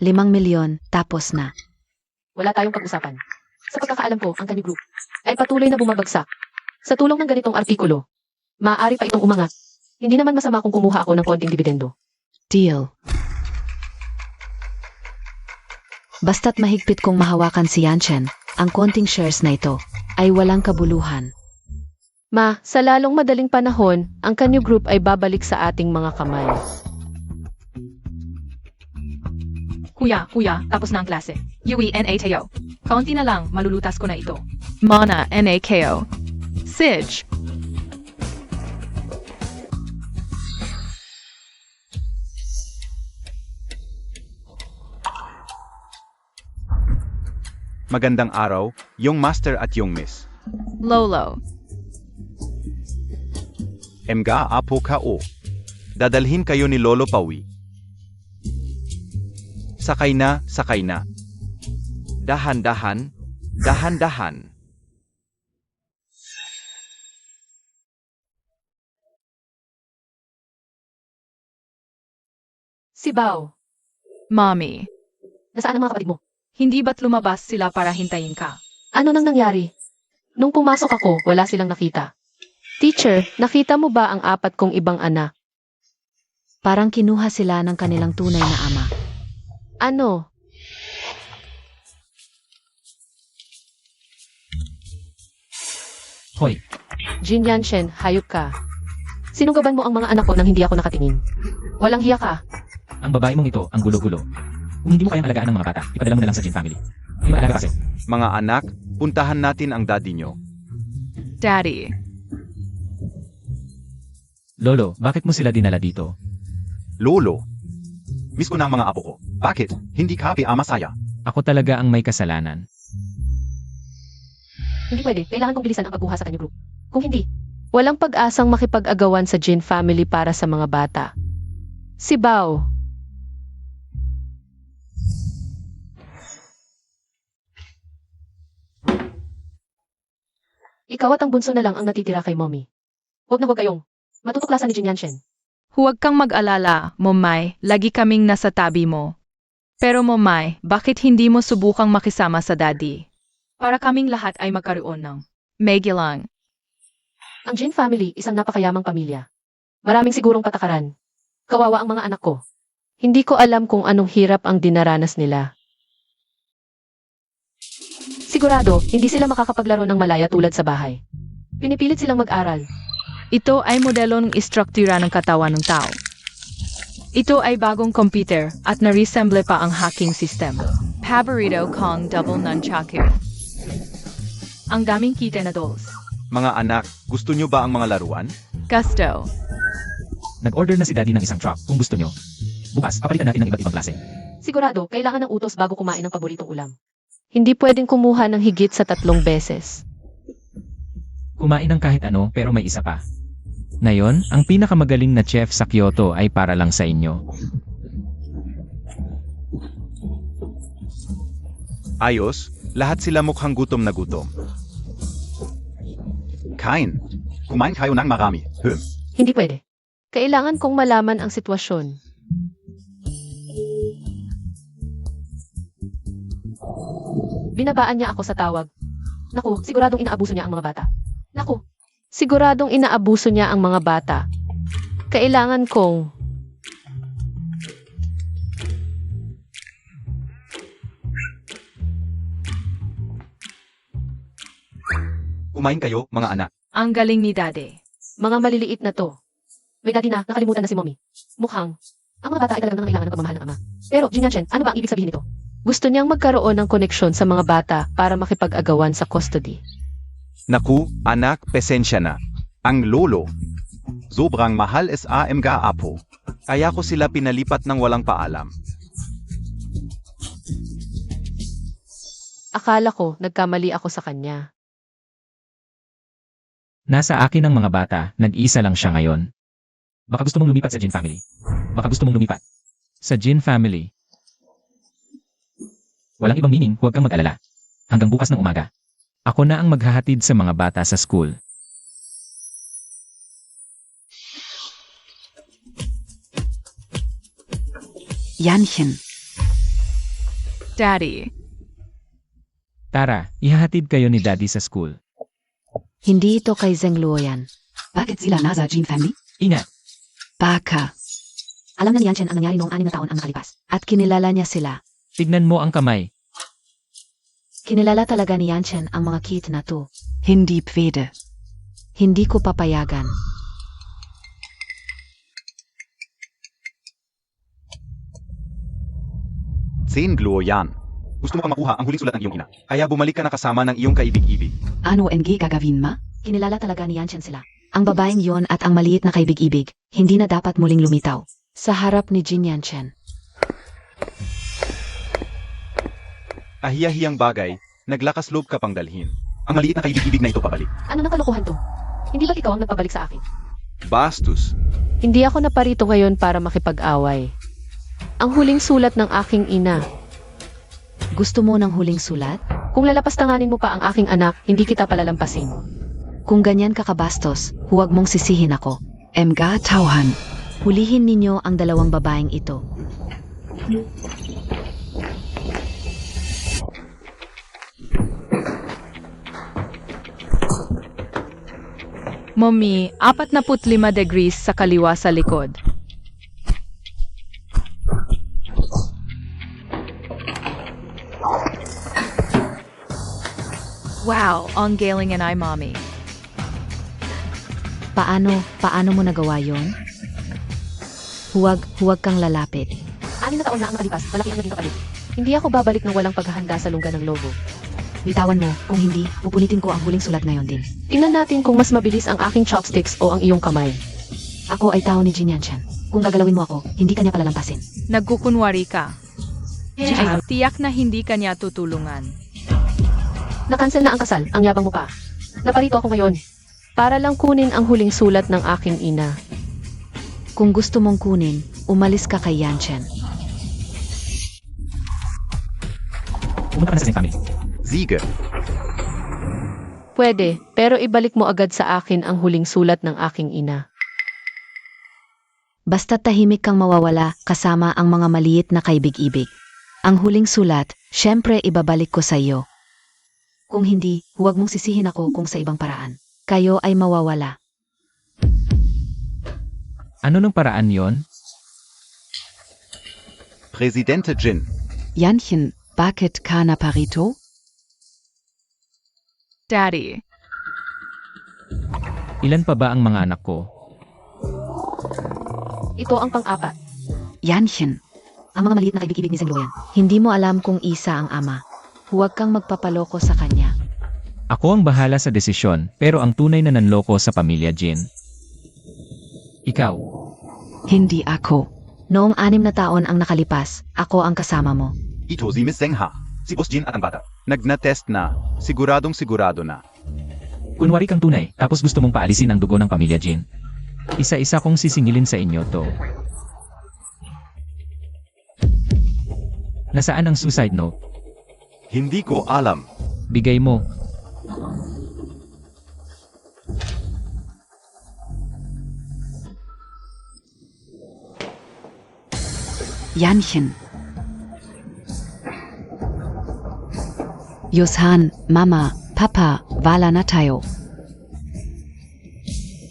5 milyon, tapos na. wala tayong pag-usapan. Sa pagkakaalam ko, ang Kanyu Group ay patuloy na bumabagsak. Sa tulong ng ganitong artikulo, maaari pa itong umangat. Hindi naman masama kung kumuha ako ng konting dividendo. Deal. Basta't mahigpit kong mahawakan si Yanchen, ang konting shares na ito ay walang kabuluhan. Ma, sa lalong madaling panahon, ang Kanyu Group ay babalik sa ating mga kamay. Kuya, tapos na ang klase. Yui NATO. Kaunti na lang, malulutas ko na ito. Mana, NAKO. Sige. Magandang araw, yung master at yung miss. Lolo. Mga apo ka o. Dadalhin kayo ni Lolo Pawi. Sakay na, sakay na. Dahan-dahan, dahan-dahan. Si Bao, Mommy. nasaan ang mga kapatid mo? Hindi ba't lumabas sila para hintayin ka? Ano nang nangyari? Nung pumasok ako, wala silang nakita. Teacher, nakita mo ba ang 4 kong ibang anak? Parang kinuha sila ng kanilang tunay na ama. Ano? Hoy, Jin Yanshen, hayop ka. Sinugaban mo ang mga anak ko nang hindi ako nakatingin. Walang hiya ka. ang babae mong ito ang gulo-gulo. Kung hindi mo kayang alagaan ng mga bata, ipadala mo na lang sa Jin family. Hindi maalaga kasi. Mga anak, puntahan natin ang daddy nyo. Daddy. Lolo, bakit mo sila dinala dito? Lolo, miss ko na ang mga apo ko. Bakit? Hindi ka masaya. Ako talaga ang may kasalanan. Hindi pwede. Kailangan kong bilisan ang pagkuha sa kanyang group. Kung hindi, walang pag-asang makipag-agawan sa Jin family para sa mga bata. Si Bao. Ikaw at ang bunso na lang ang natitira kay Mommy. Huwag na huwag kayong matutuklasan ni Jin Yanshen. Huwag kang mag-alala, Momay, lagi kaming nasa tabi mo. Pero Momay, bakit hindi mo subukang makisama sa daddy? Para kaming lahat ay magkaroon ng Megilang. Ang Jin family, isang napakayamang pamilya. Maraming sigurong patakaran. Kawawa ang mga anak ko. Hindi ko alam kung anong hirap ang dinaranas nila. Sigurado, hindi sila makakapaglaro ng malaya tulad sa bahay. Pinipilit silang mag-aral. Ito ay modelo ng istruktura ng katawan ng tao. Ito ay bagong computer at na-resemble pa ang hacking system. Paborito kong double nunchaku. Ang daming kita na dolls. Mga anak, gusto nyo ba ang mga laruan? Gusto. Nag-order na si Daddy ng isang truck kung gusto nyo. Bukas, papalitan natin ng iba't ibang klase. Sigurado, kailangan ng utos bago kumain ng paboritong ulam. Hindi pwedeng kumuha ng higit sa 3 beses. Kumain ng kahit ano pero may isa pa. Ngayon, ang pinakamagaling na chef sa Kyoto ay para lang sa inyo. Ayos, lahat sila mukhang gutom na gutom. Kain. Kumain kayo ng marami. Hindi pwede. Kailangan kong malaman ang sitwasyon. Binabaan niya ako sa tawag. Naku, siguradong inaabuso niya ang mga bata. Naku, siguradong inaabuso niya ang mga bata. Kailangan kong... Kumain kayo, mga anak. Ang galing ni Daddy. Mga maliliit na to. May dati na, nakalimutan na si Mommy. Mukhang, ang mga bata ay talagang nangangailangan ng pagmamahal ng ama. Pero, Jin Yanshen, ano ba ang ibig sabihin nito? Gusto niyang magkaroon ng koneksyon sa mga bata para makipag-agawan sa custody. Naku, anak, pesensya na. Ang lolo. Sobrang mahal es AMG apo. Kaya ko sila pinalipat ng walang paalam. Akala ko, nagkamali ako sa kanya. Nasa akin ang mga bata, nag-isa lang siya ngayon. Baka gusto mong lumipat sa Jin family. Baka gusto mong lumipat. Sa Jin family. Walang ibang meaning, huwag kang mag-alala. Hanggang bukas ng umaga. Ako na ang maghahatid sa mga bata sa school. Janchen. Daddy. Tara, ihahatid kayo ni Daddy sa school. Hindi ito kay Zheng Luo yan. Bakit sila nasa Jin family? Ingat! Baka. Alam na ni Yanshen ang nangyari noong 6 na taon ang nakalipas. At kinilala niya sila. Tignan mo ang kamay. Kinilala talaga ni Yanshen ang mga kit na to. Hindi pwede. Hindi ko papayagan. Gluo yan. Gusto mo pa makuha ang huling sulat ng iyong ina. Kaya bumalik ka na kasama ng iyong kaibig-ibig. Ano ang gagawin ma? Kinilala talaga ni Yanshen sila. Ang babaeng yon at ang maliit na kaibig-ibig, hindi na dapat muling lumitaw. Sa harap ni Jin Yanshen. Ahiya-hiyang bagay, naglakas loob ka pang dalhin. Ang maliit na kaibig-ibig na ito pabalik. Ano nang kalokohan to? Hindi ba ikaw ang nagpabalik sa akin? Bastos. Hindi ako naparito ngayon para makipag-away. Ang huling sulat ng aking ina. Gusto mo ng huling sulat? Kung lalapastanganin mo pa ang aking anak, hindi kita palalampasin. Kung ganyan ka kabastos, huwag mong sisihin ako. Mga tauhan. Hulihin ninyo ang 2 babaeng ito. Mommy, 45 degrees sa kaliwa sa likod. Wow, ang galing and I, Mommy. Paano mo nagawa yon? Huwag kang lalapit. 6 na taon na ang nakalipas, malaki ang naging kapalit. Hindi ako babalik ng walang paghahanda sa lungga ng lobo. Bitawan mo, kung hindi, pupunitin ko ang huling sulat ngayon din. Tingnan natin kung mas mabilis ang aking chopsticks o ang iyong kamay. Ako ay tao ni Jin Yanshen. Kung gagalawin mo ako, hindi kanya palalampasin. Nagkukunwari ka. Tiyak na hindi kanya tutulungan. Nakansel na ang kasal, ang yabang mo pa. Naparito ako ngayon. Para lang kunin ang huling sulat ng aking ina. Kung gusto mong kunin, umalis ka kay Yanchen. Pumunta ka na sa same family. Siege. Pwede, pero ibalik mo agad sa akin ang huling sulat ng aking ina. Basta tahimik kang mawawala kasama ang mga maliit na kaibig-ibig. Ang huling sulat, syempre ibabalik ko sa iyo. Kung hindi, huwag mong sisihin ako kung sa ibang paraan. Kayo ay mawawala. Ano nung paraan yon? Presidente Jin. Janchen, bakit ka naparito? Daddy, Ilan pa ba ang mga anak ko? Ito ang pang-apat. Janchen, Ang mga maliit na kaibig-ibig ni Zengloyan. Hindi mo alam kung isa ang ama. Huwag kang magpapaloko sa kanya. Ako ang bahala sa desisyon, pero ang tunay na nanloko sa pamilya Jin. Ikaw. hindi ako. Noong 6 na taon ang nakalipas, ako ang kasama mo. Ito si Miss Zengha. Si Boss Jin at ang bata. Nagna-test na. Siguradong sigurado na. Kunwari kang tunay, tapos gusto mong paalisin ang dugo ng pamilya Jin. Isa-isa kong sisingilin sa inyo to. Nasaan ang suicide note? Hindi ko alam. Bigay mo. Janchen. Yoshan, Mama, Papa, wala na tayo.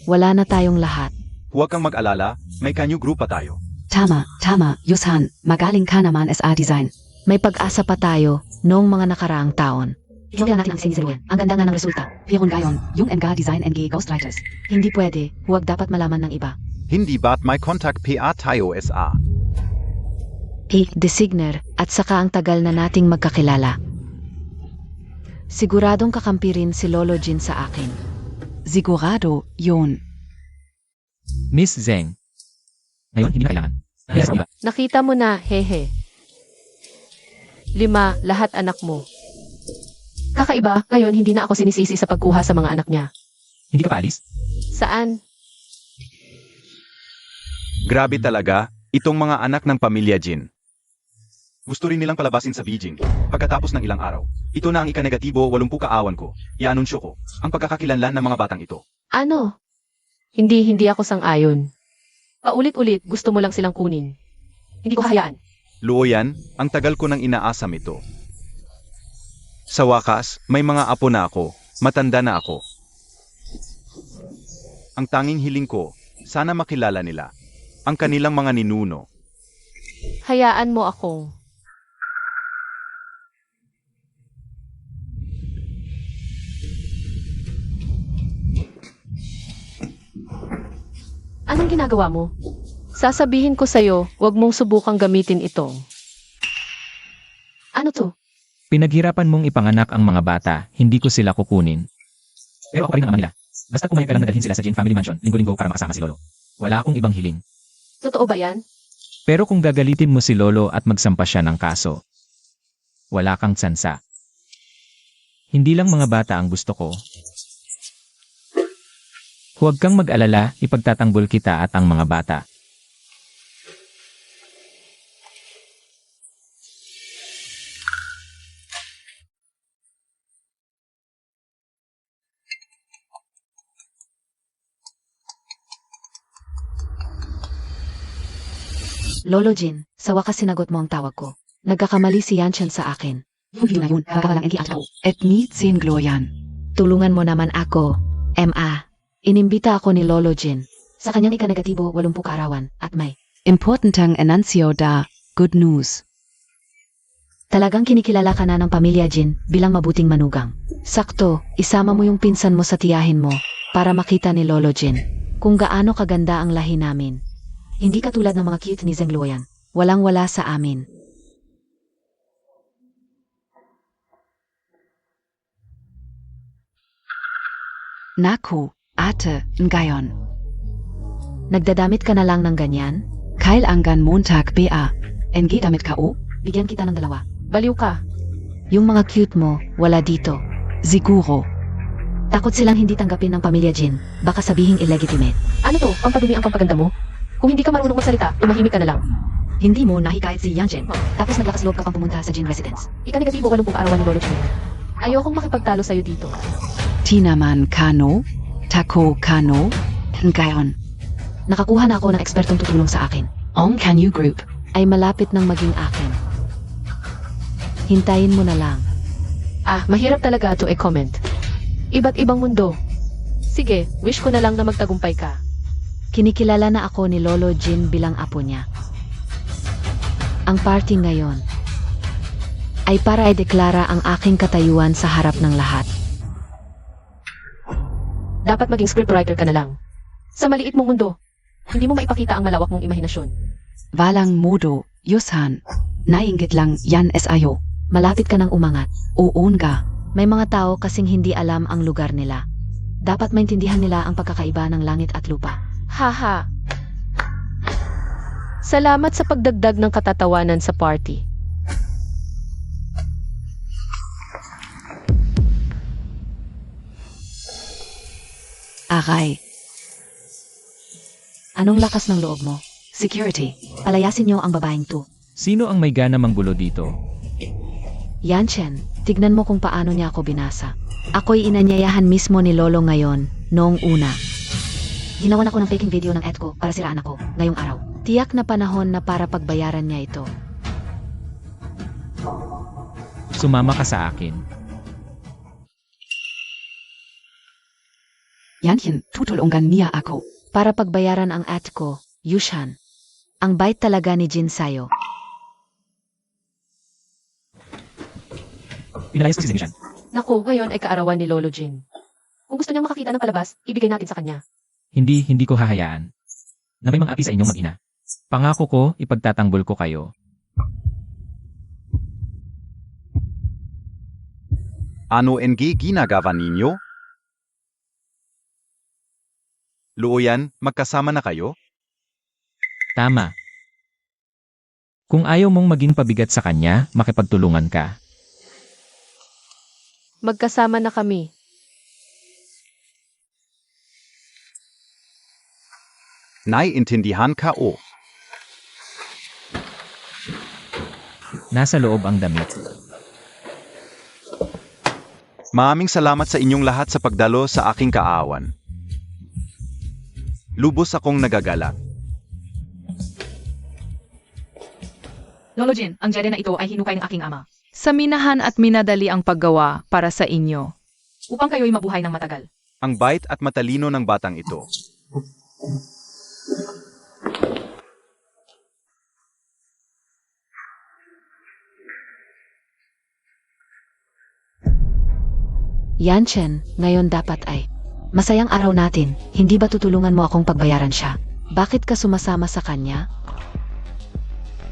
Wala na tayong lahat. Huwag kang mag-alala. May kanyo group pa tayo. Tama, Yoshan, magaling ka naman SA Design. May pag-asa pa tayo noong mga nakaraang taon. Tingnan natin ang sinisilyan. Ang ganda nga ng resulta. Pero ngayon, yung NG Design NG Ghostwriters. Hindi pwede. Huwag dapat malaman ng iba. Hindi ba't may contact PA tayo SA? Designer, at saka ang tagal na nating magkakilala. Siguradong kakampi rin si Lolo Jin sa akin. Sigurado, yun. Miss Zeng. Ngayon, hindi na kailangan. Yes, iba. Nakita mo na, hehe. 5, lahat anak mo. Kakaiba, ngayon hindi na ako sinisisi sa pagkuha sa mga anak niya. Hindi ka paalis? Saan? Grabe talaga, itong mga anak ng pamilya Jin. Gusto rin nilang palabasin sa Beijing. Pagkatapos ng ilang araw, ito na ang ika-negatibo 80 kaawan ko. Ianunsyo ko, ang pagkakakilanlan ng mga batang ito. Ano? Hindi ako sang-ayon. Paulit-ulit, gusto mo lang silang kunin. Hindi ko hayaan. Luoyan, ang tagal ko nang inaasam ito. Sa wakas, may mga apo na ako, matanda na ako. Ang tanging hiling ko, sana makilala nila, ang kanilang mga ninuno. Hayaan mo akong. Anong ginagawa mo? Sasabihin ko sa'yo, huwag mong subukang gamitin ito. Ano to? Pinaghirapan mong ipanganak ang mga bata, hindi ko sila kukunin. Pero ako pa rin ang ama nila. Basta pumayag ka lang na dalhin sila sa Jin Family Mansion, linggo-linggo para makasama si Lolo. Wala akong ibang hiling. Totoo ba yan? Pero kung gagalitin mo si Lolo at magsampa siya ng kaso, wala kang tsansa. Hindi lang mga bata ang gusto ko. Huwag kang mag-alala, ipagtatanggol kita at ang mga bata. Lolo Jin, sa wakas sinagot mo ang tawag ko. Nagkakamali si Yanchen sa akin. Yung video na yun, kakawalang NG at ako. Et ni Zengloyan. Tulungan mo naman ako, MA. Inimbita ako ni Lolo Jin. Sa kanyang ika-negatibo 80 kaarawan at may Importantang enancio da, good news. talagang kinikilala ka na ng pamilya Jin bilang mabuting manugang. Sakto, isama mo yung pinsan mo sa tiyahin mo para makita ni Lolo Jin kung gaano kaganda ang lahi namin. Hindi katulad ng mga cute ni Zengloyan. Walang-wala sa amin. Naku, ate, ngayon. Nagdadamit ka na lang ng ganyan? Kailangan Montag BA. NG damit KO? Bigyan kita ng 2. Baliw ka. Yung mga cute mo, wala dito. Siguro. Takot silang hindi tanggapin ng pamilya Jin. Baka sabihing illegitimate. Ano to? Pampagumi ang pampaganda mo? Kung hindi ka marunong magsalita, tumahimik ka na lang. Hindi mo nahikayat si Yan Chen. Tapos naglakas loob ka pang pumunta sa Jin residence. Ika-negatibo ka nung kaarawan ni Lolo Jin. Ayokong makipagtalo sa'yo dito. Tinaman Kano. Tako Kano. Ngayon. Nakakuha na ako ng ekspertong tutulong sa akin. Ong Kanyu Group. Ay malapit nang maging akin. Hintayin mo na lang. Mahirap talaga to i-comment. Iba't ibang mundo. Sige, wish ko na lang na magtagumpay ka. Kinikilala na ako ni Lolo Jin bilang apo niya. Ang party ngayon ay para ideklara ang aking katayuan sa harap ng lahat. Dapat maging scriptwriter ka na lang. Sa maliit mong mundo, hindi mo maipakita ang malawak mong imahinasyon. Walang Modo. Yushan. Nainggit lang yan SIO. Malapit ka nang umangat. Oo nga. May mga tao kasing hindi alam ang lugar nila. Dapat maintindihan nila ang pagkakaiba ng langit at lupa. Haha. Salamat sa pagdagdag ng katatawanan sa party. Aray. Anong lakas ng loob mo? Security. Palayasin niyo ang babaeng to. Sino ang may gana manggulo dito? Yan Chen, tignan mo kung paano niya ako binasa. Ako'y inanyayahan mismo ni Lolo ngayon, noong una. Ginawan ako ng faking video ng ex ko para siraan ako, ngayong araw. Tiyak na panahon na para pagbayaran niya ito. Sumama ka sa akin. Yanchen, tutulungan niya ako. Para pagbayaran ang at ko, Yushan. Ang bait talaga ni Jin sa'yo. Pinalayas ko si Zinishan. Naku, ngayon ay kaarawan ni Lolo Jin. Kung gusto niyang makakita ng palabas, ibigay natin sa kanya. Hindi ko hahayaan. Na may mga api sa inyong mag-ina. Pangako ko, ipagtatanggol ko kayo. Ano NG ginagawa ninyo? Luoyan, magkasama na kayo? Tama. Kung ayaw mong maging pabigat sa kanya, makipagtulungan ka. Magkasama na kami. Naiintindihan ka o? Nasa loob ang damit. Maraming salamat sa inyong lahat sa pagdalo sa aking kaawan. Lubos akong nagagalak. Lolo Jin, ang Jedi na ito ay hinukay ng aking ama. Sa minahan at minadali ang paggawa para sa inyo. Upang kayo'y mabuhay ng matagal. Ang bait at matalino ng batang ito. Yan Chen, ngayon dapat ay. Masayang araw natin, hindi ba tutulungan mo akong pagbayaran siya? Bakit ka sumasama sa kanya?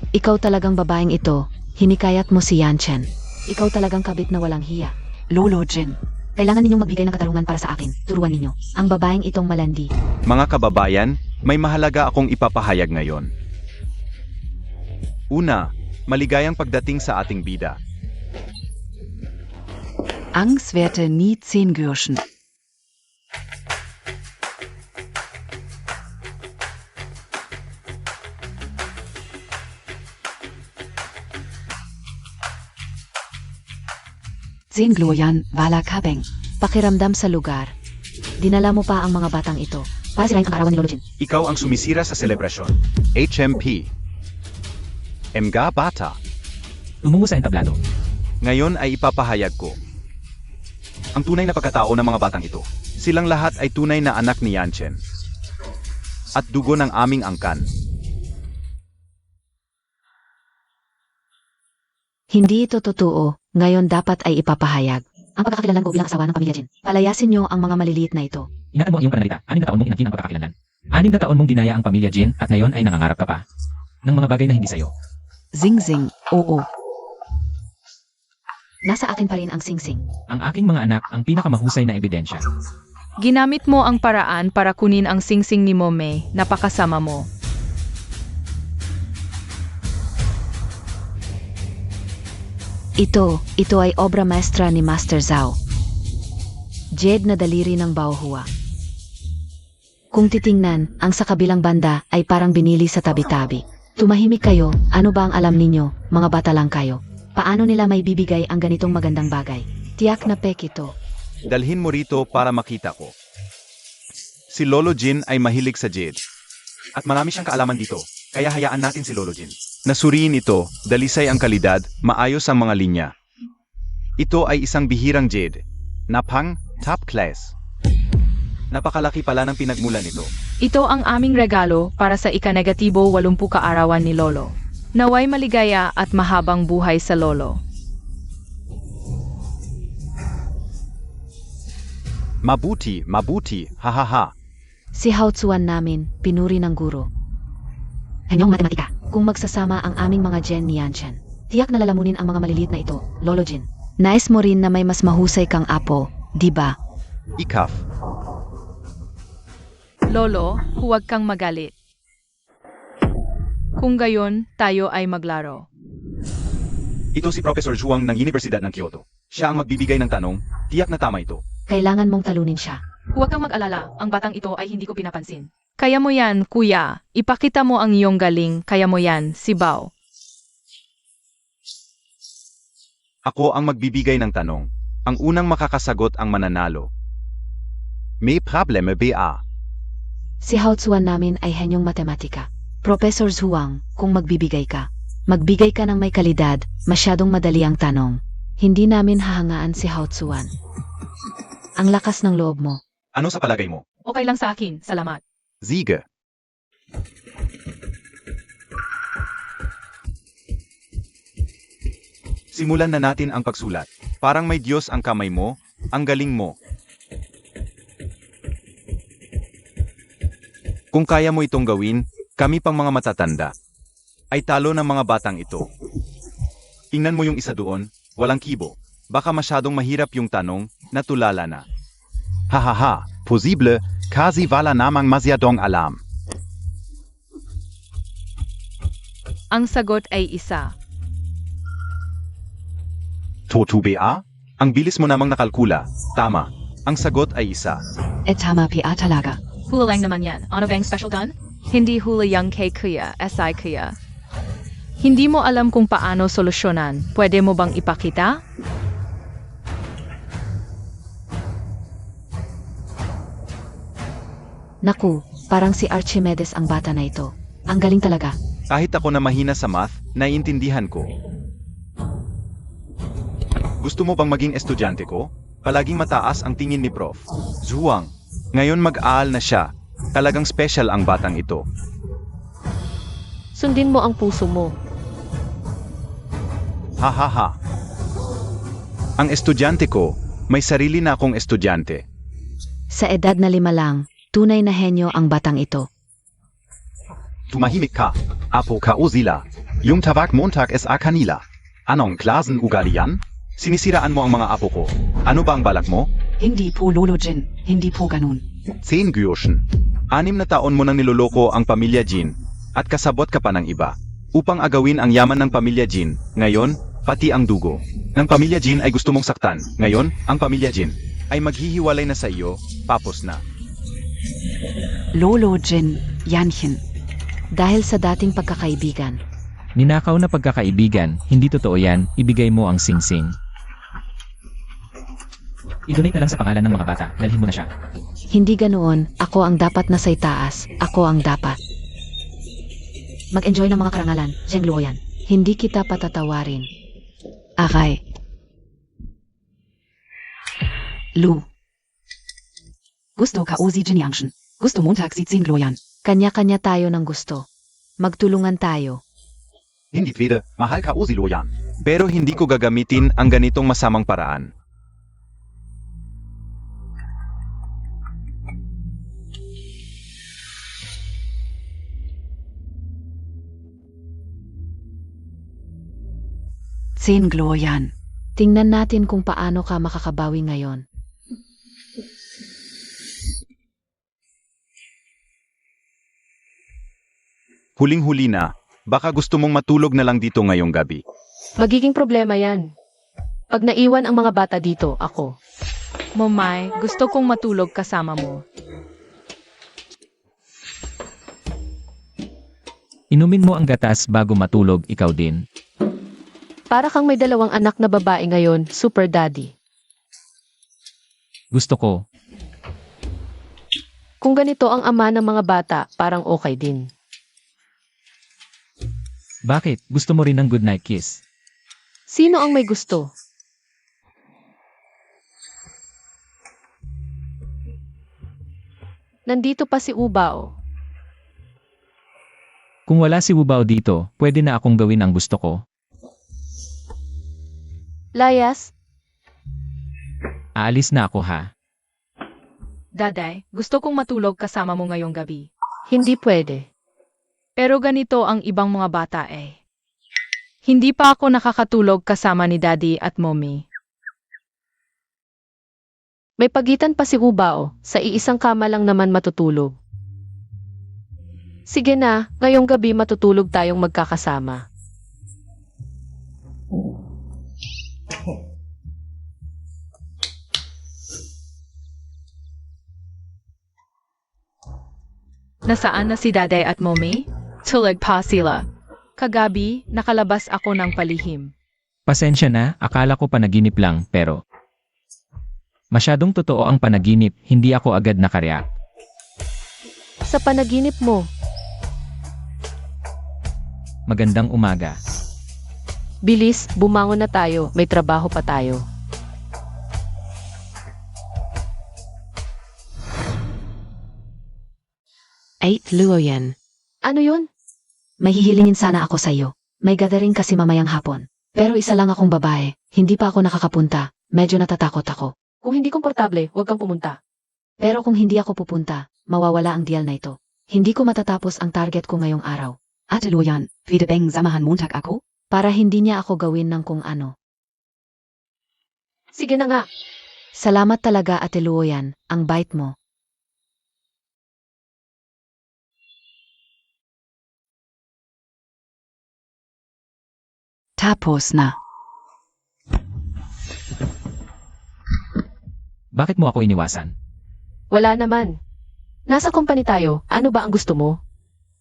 Ikaw talagang babaeng ito, hinikayat mo si Yan Chen. Ikaw talagang kabit na walang hiya. Lolo Jin. Kailangan ninyong magbigay ng katarungan para sa akin. Turuan ninyo. Ang babaeng itong malandi. Mga kababayan, may mahalaga akong ipapahayag ngayon. Una, maligayang pagdating sa ating bida. Angst werte nie 10 Gürschen. Gloyan, Wala Kabeng. Pakiramdam sa lugar. Dinala mo pa ang mga batang ito. Para sirain ang karawan ni Lolo Jin. Ikaw ang sumisira sa selebrasyon. HMP. Mga bata. Tumungo sa entablado. Ngayon ay ipapahayag ko. Ang tunay na pagkatao ng mga batang ito. Silang lahat ay tunay na anak ni Yan Chen. At dugo ng aming angkan. Hindi ito totoo. Ngayon dapat ay ipapahayag. Ang pagkakakilanlan ko bilang asawa ng pamilya Jin. Palayasin niyo ang mga maliliit na ito. Ingatan mo ang iyong pananalita. 6 na taon mong inangkin ang pagkakakilanlan. 6 na taon mong dinaya ang pamilya Jin at ngayon ay nangangarap ka pa ng mga bagay na hindi sa'yo. Sing Sing, oo. Nasa akin pa rin ang singsing. Ang aking mga anak ang pinakamahusay na ebidensya. Ginamit mo ang paraan para kunin ang singsing ni Momei na pakasama mo. Ito ay obra maestra ni Master Zhao. Jade na daliri ng Baohua. Kung titingnan, ang sa kabilang banda ay parang binili sa tabi-tabi. Tumahimik kayo, ano ba ang alam ninyo, mga bata lang kayo. Paano nila may bibigay ang ganitong magandang bagay? Tiyak na pek ito. Dalhin mo rito para makita ko. Si Lolo Jin ay mahilig sa jade. At marami siyang kaalaman dito, kaya hayaan natin si Lolo Jin. Nasuriin ito, dalisay ang kalidad, maayos ang mga linya. Ito ay isang bihirang jade. Napang top class. Napakalaki pala ng pinagmulan nito. Ito ang aming regalo para sa ika-negatibo 80 kaarawan ni Lolo. Naway maligaya at mahabang buhay sa Lolo. Mabuti, hahaha. Si Hao Tzuan namin, pinuri ng guro. Kanyang matematika, kung magsasama ang aming mga gen ni Yanchen, tiyak na lalamunin ang mga maliliit na ito, Lolo Jin. Nais mo rin na may mas mahusay kang apo, di ba? Ikaf. Lolo, huwag kang magalit. Kung gayon, tayo ay maglaro. Ito si Professor Zhuang ng Universidad ng Kyoto. Siya ang magbibigay ng tanong, tiyak na tama ito. Kailangan mong talunin siya. Huwag kang mag-alala, ang batang ito ay hindi ko pinapansin. Kaya mo yan, kuya. Ipakita mo ang iyong galing, kaya mo yan, si Bao. Ako ang magbibigay ng tanong. Ang unang makakasagot ang mananalo. May probleme ba? Si Hao Tzuan namin ay henyong matematika. Professor Zhuang, kung magbibigay ka, magbigay ka ng may kalidad, masyadong madali ang tanong. Hindi namin hahangaan si Hao Tzuan. Ang lakas ng loob mo. Ano sa palagay mo? Okay lang sa akin, salamat. Siege. Simulan na natin ang pagsulat. Parang may Diyos ang kamay mo, ang galing mo. Kung kaya mo itong gawin, kami pang mga matatanda ay talo ng mga batang ito. Tingnan mo yung isa doon, walang kibo. Baka masyadong mahirap yung tanong, natulala na. Hahaha, posible, kasi wala namang masyadong alam. Ang sagot ay isa. Totu ba? Ang bilis mo namang nakalkula. Tama. Ang sagot ay isa. Tama pia talaga. Hula lang naman yan. Ano ba yung special gun? Hindi hula yung kay kuya, SI kuya. Hindi mo alam kung paano solusyonan. Pwede mo bang ipakita? Naku, parang si Archimedes ang bata na ito. Ang galing talaga. Kahit ako na mahina sa math, naiintindihan ko. Gusto mo bang maging estudyante ko? Palaging mataas ang tingin ni Prof. Zhuang. Ngayon mag-aaral na siya. Talagang special ang batang ito. Sundin mo ang puso mo. Hahaha. Ang estudyante ko, may sarili na akong estudyante. Sa edad na 5 lang, tunay na henyo ang batang ito. Tumahimik ka. Apo ka o zila. Yung tawag montag es a kanila. Anong klasen ugali yan? Sinisiraan mo ang mga apo ko. Ano ba ang balak mo? Hindi po Lolo Jin, hindi po ganun. 10 Gyoshin. 6 na taon mo nang niloloko ang pamilya Jin. At kasabot ka pa ng iba. Upang agawin ang yaman ng pamilya Jin. Ngayon, pati ang dugo ng pamilya Jin ay gusto mong saktan. Ngayon, ang pamilya Jin ay maghihiwalay na sa iyo, papos na. Lolo Jin, Yanchen. Dahil sa dating pagkakaibigan. Ninakaw na pagkakaibigan, hindi totoo yan, ibigay mo ang singsing. I-donate na lang sa pangalan ng mga bata, dalhin mo na siya. Hindi ganoon, ako ang dapat na sa itaas, ako ang dapat. Mag-enjoy ng mga karangalan, Zheng Luoyan. Hindi kita patatawarin. Aray. Lu. Gusto ka o si Jin Yangshen. Gusto Montag si Zing Loyan. Kanya-kanya tayo ng gusto. Magtulungan tayo. Hindi pwede, mahal ka o zilo yan. Pero hindi ko gagamitin ang ganitong masamang paraan. Zing Loyan. Tingnan natin kung paano ka makakabawi ngayon. Huling-huli na, baka gusto mong matulog na lang dito ngayong gabi. Magiging problema yan. Pag naiwan ang mga bata dito, ako. Momay, gusto kong matulog kasama mo. Inumin mo ang gatas bago matulog ikaw din. Para kang may dalawang anak na babae ngayon, super daddy. Gusto ko. Kung ganito ang ama ng mga bata, parang okay din. Bakit? Gusto mo rin ng goodnight kiss? Sino ang may gusto? Nandito pa si Ubao. Kung wala si Wubao dito, pwede na akong gawin ang gusto ko. Layas, Aalis na ako ha. Daday, gusto kong matulog kasama mo ngayong gabi. hindi pwede. Pero ganito ang ibang mga bata eh. Hindi pa ako nakakatulog kasama ni Daddy at Mommy. May pagitan pa si Ubao, sa iisang kama lang naman matutulog. Sige na, ngayong gabi matutulog tayong magkakasama. Nasaan na si Daday at Mommy? Tulog pa sila. Kagabi, nakalabas ako ng palihim. Pasensya na, akala ko panaginip lang, pero... Masyadong totoo ang panaginip, hindi ako agad nakareact. Sa panaginip mo, Magandang umaga. bilis, bumangon na tayo, may trabaho pa tayo. Luoyan. Ano yun? May hihilingin sana ako sa'yo. May gathering kasi mamayang hapon. Pero isa lang akong babae. Hindi pa ako nakakapunta. Medyo natatakot ako. Kung hindi komportable, huwag kang pumunta. Pero kung hindi ako pupunta, mawawala ang deal na ito. Hindi ko matatapos ang target ko ngayong araw. Ate Luoyan, pwede bang samahan Montag ako? Para hindi niya ako gawin ng kung ano. Sige na nga. Salamat talaga Ate Luoyan, ang bait mo. Tapos na. Bakit mo ako iniwasan? Wala naman. Nasa company tayo, ano ba ang gusto mo?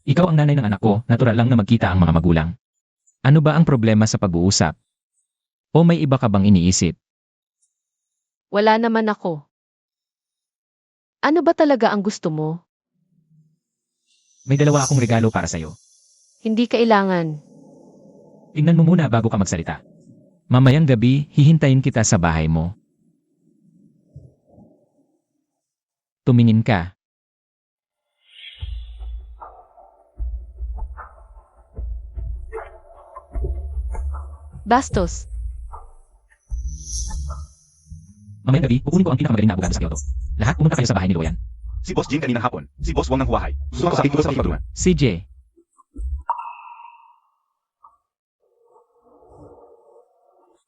Ikaw ang nanay ng anak ko, natural lang na magkita ang mga magulang. Ano ba ang problema sa pag-uusap? O may iba ka bang iniisip? Wala naman ako. Ano ba talaga ang gusto mo? May dalawa akong regalo para sa'yo. Hindi kailangan. Tingnan mo muna bago ka magsalita. Mamayang gabi, hihintayin kita sa bahay mo. Tumingin ka. Bastos, Mamayang gabi, kukunin ko ang pinakamagaling na abogado sa Kyoto. Lahat pumunta kayo sa bahay ni Luoyan. Si Boss Jin kaninang hapon. Si Boss Wong ng Huahay. Gusto ko sa akin sa pagdungan. CJ,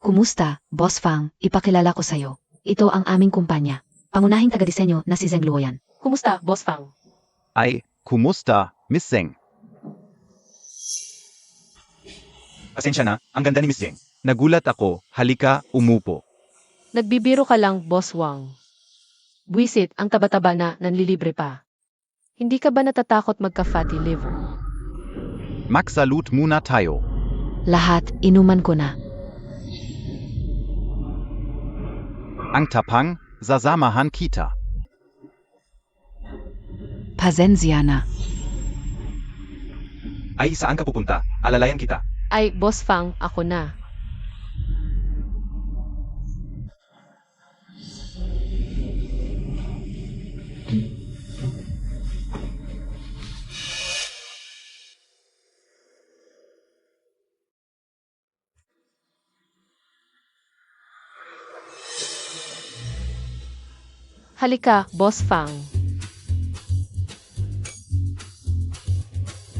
Kumusta, Boss Fang? Ipakilala ko sa'yo. Ito ang aming kumpanya. Pangunahing taga-disenyo na si Zeng Luoyan. kumusta, Boss Fang? Ay, kumusta, Miss Zeng? Pasensya na, ang ganda ni Miss Zeng. Nagulat ako, halika, umupo. Nagbibiro ka lang, Boss Wang. Buisit ang taba-taba na nanlilibre pa. Hindi ka ba natatakot magka-fatty liver? Magsalut muna tayo. Lahat, inuman ko na. Ang tapang, sasamahan kita. Pasensya na. Ay, saan ka pupunta? Alalayan kita. Ay, Boss Fang, ako na. Halika, Boss Fang.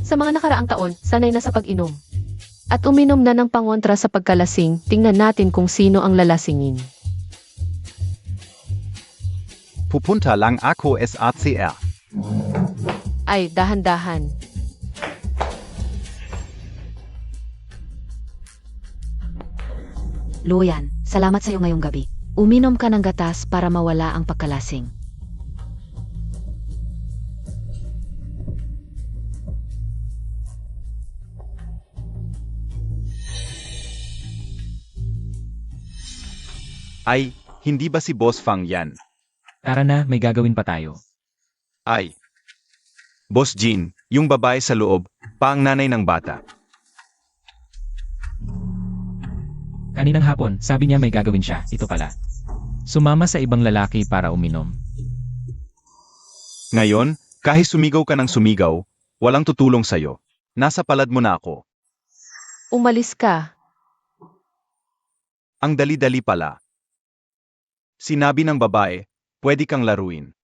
Sa mga nakaraang taon, sanay na sa pag-inom. At uminom na ng pangontra sa pagkalasing, tingnan natin kung sino ang lalasingin. Pupunta lang ako SACR. Ay, dahan-dahan. Luoyan, salamat sa iyo ngayong gabi. Uminom ka ng gatas para mawala ang pagkalasing. Ay, hindi ba si Boss Fang yan? Tara na, may gagawin pa tayo. Ay. Boss Jin, yung babae sa loob, pa ang nanay ng bata. Kaninang hapon, sabi niya may gagawin siya. Ito pala. Sumama sa ibang lalaki para uminom. Ngayon, kahit sumigaw ka ng sumigaw, walang tutulong sa'yo. Nasa palad mo na ako. Umalis ka. Ang dali-dali pala. Sinabi ng babae, pwede kang laruin.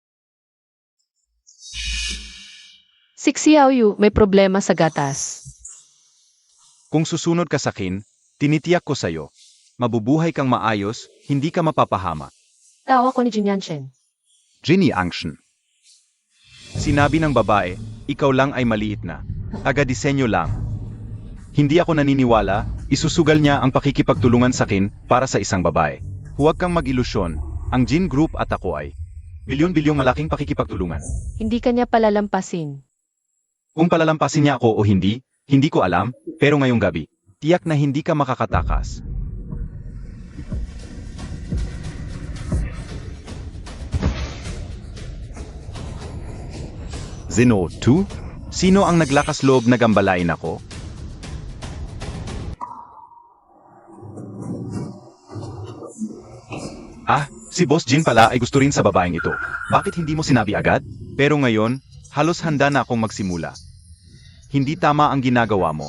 Si Xiaoyu may problema sa gatas. Kung susunod ka sakin, tinitiyak ko sa'yo. Mabubuhay kang maayos, hindi ka mapapahama. Tawa ko ni Jin Yanchen. Ginny Angshan. Sinabi ng babae, ikaw lang ay maliit na. Taga-disenyo lang. Hindi ako naniniwala, isusugal niya ang pakikipagtulungan sa akin para sa isang babae. Huwag kang mag-ilusyon, ang Jin Group at ako ay bilyon-bilyong malaking pakikipagtulungan. Hindi ka niya palalampasin. Kung palalampasin niya ako o hindi ko alam, pero ngayong gabi, tiyak na hindi ka makakatakas. Zeno 2? Sino ang naglakas loob na gambalain ako? Ah, si Boss Jin pala ay gusto rin sa babaeng ito. Bakit hindi mo sinabi agad? Pero ngayon, halos handa na akong magsimula. Hindi tama ang ginagawa mo.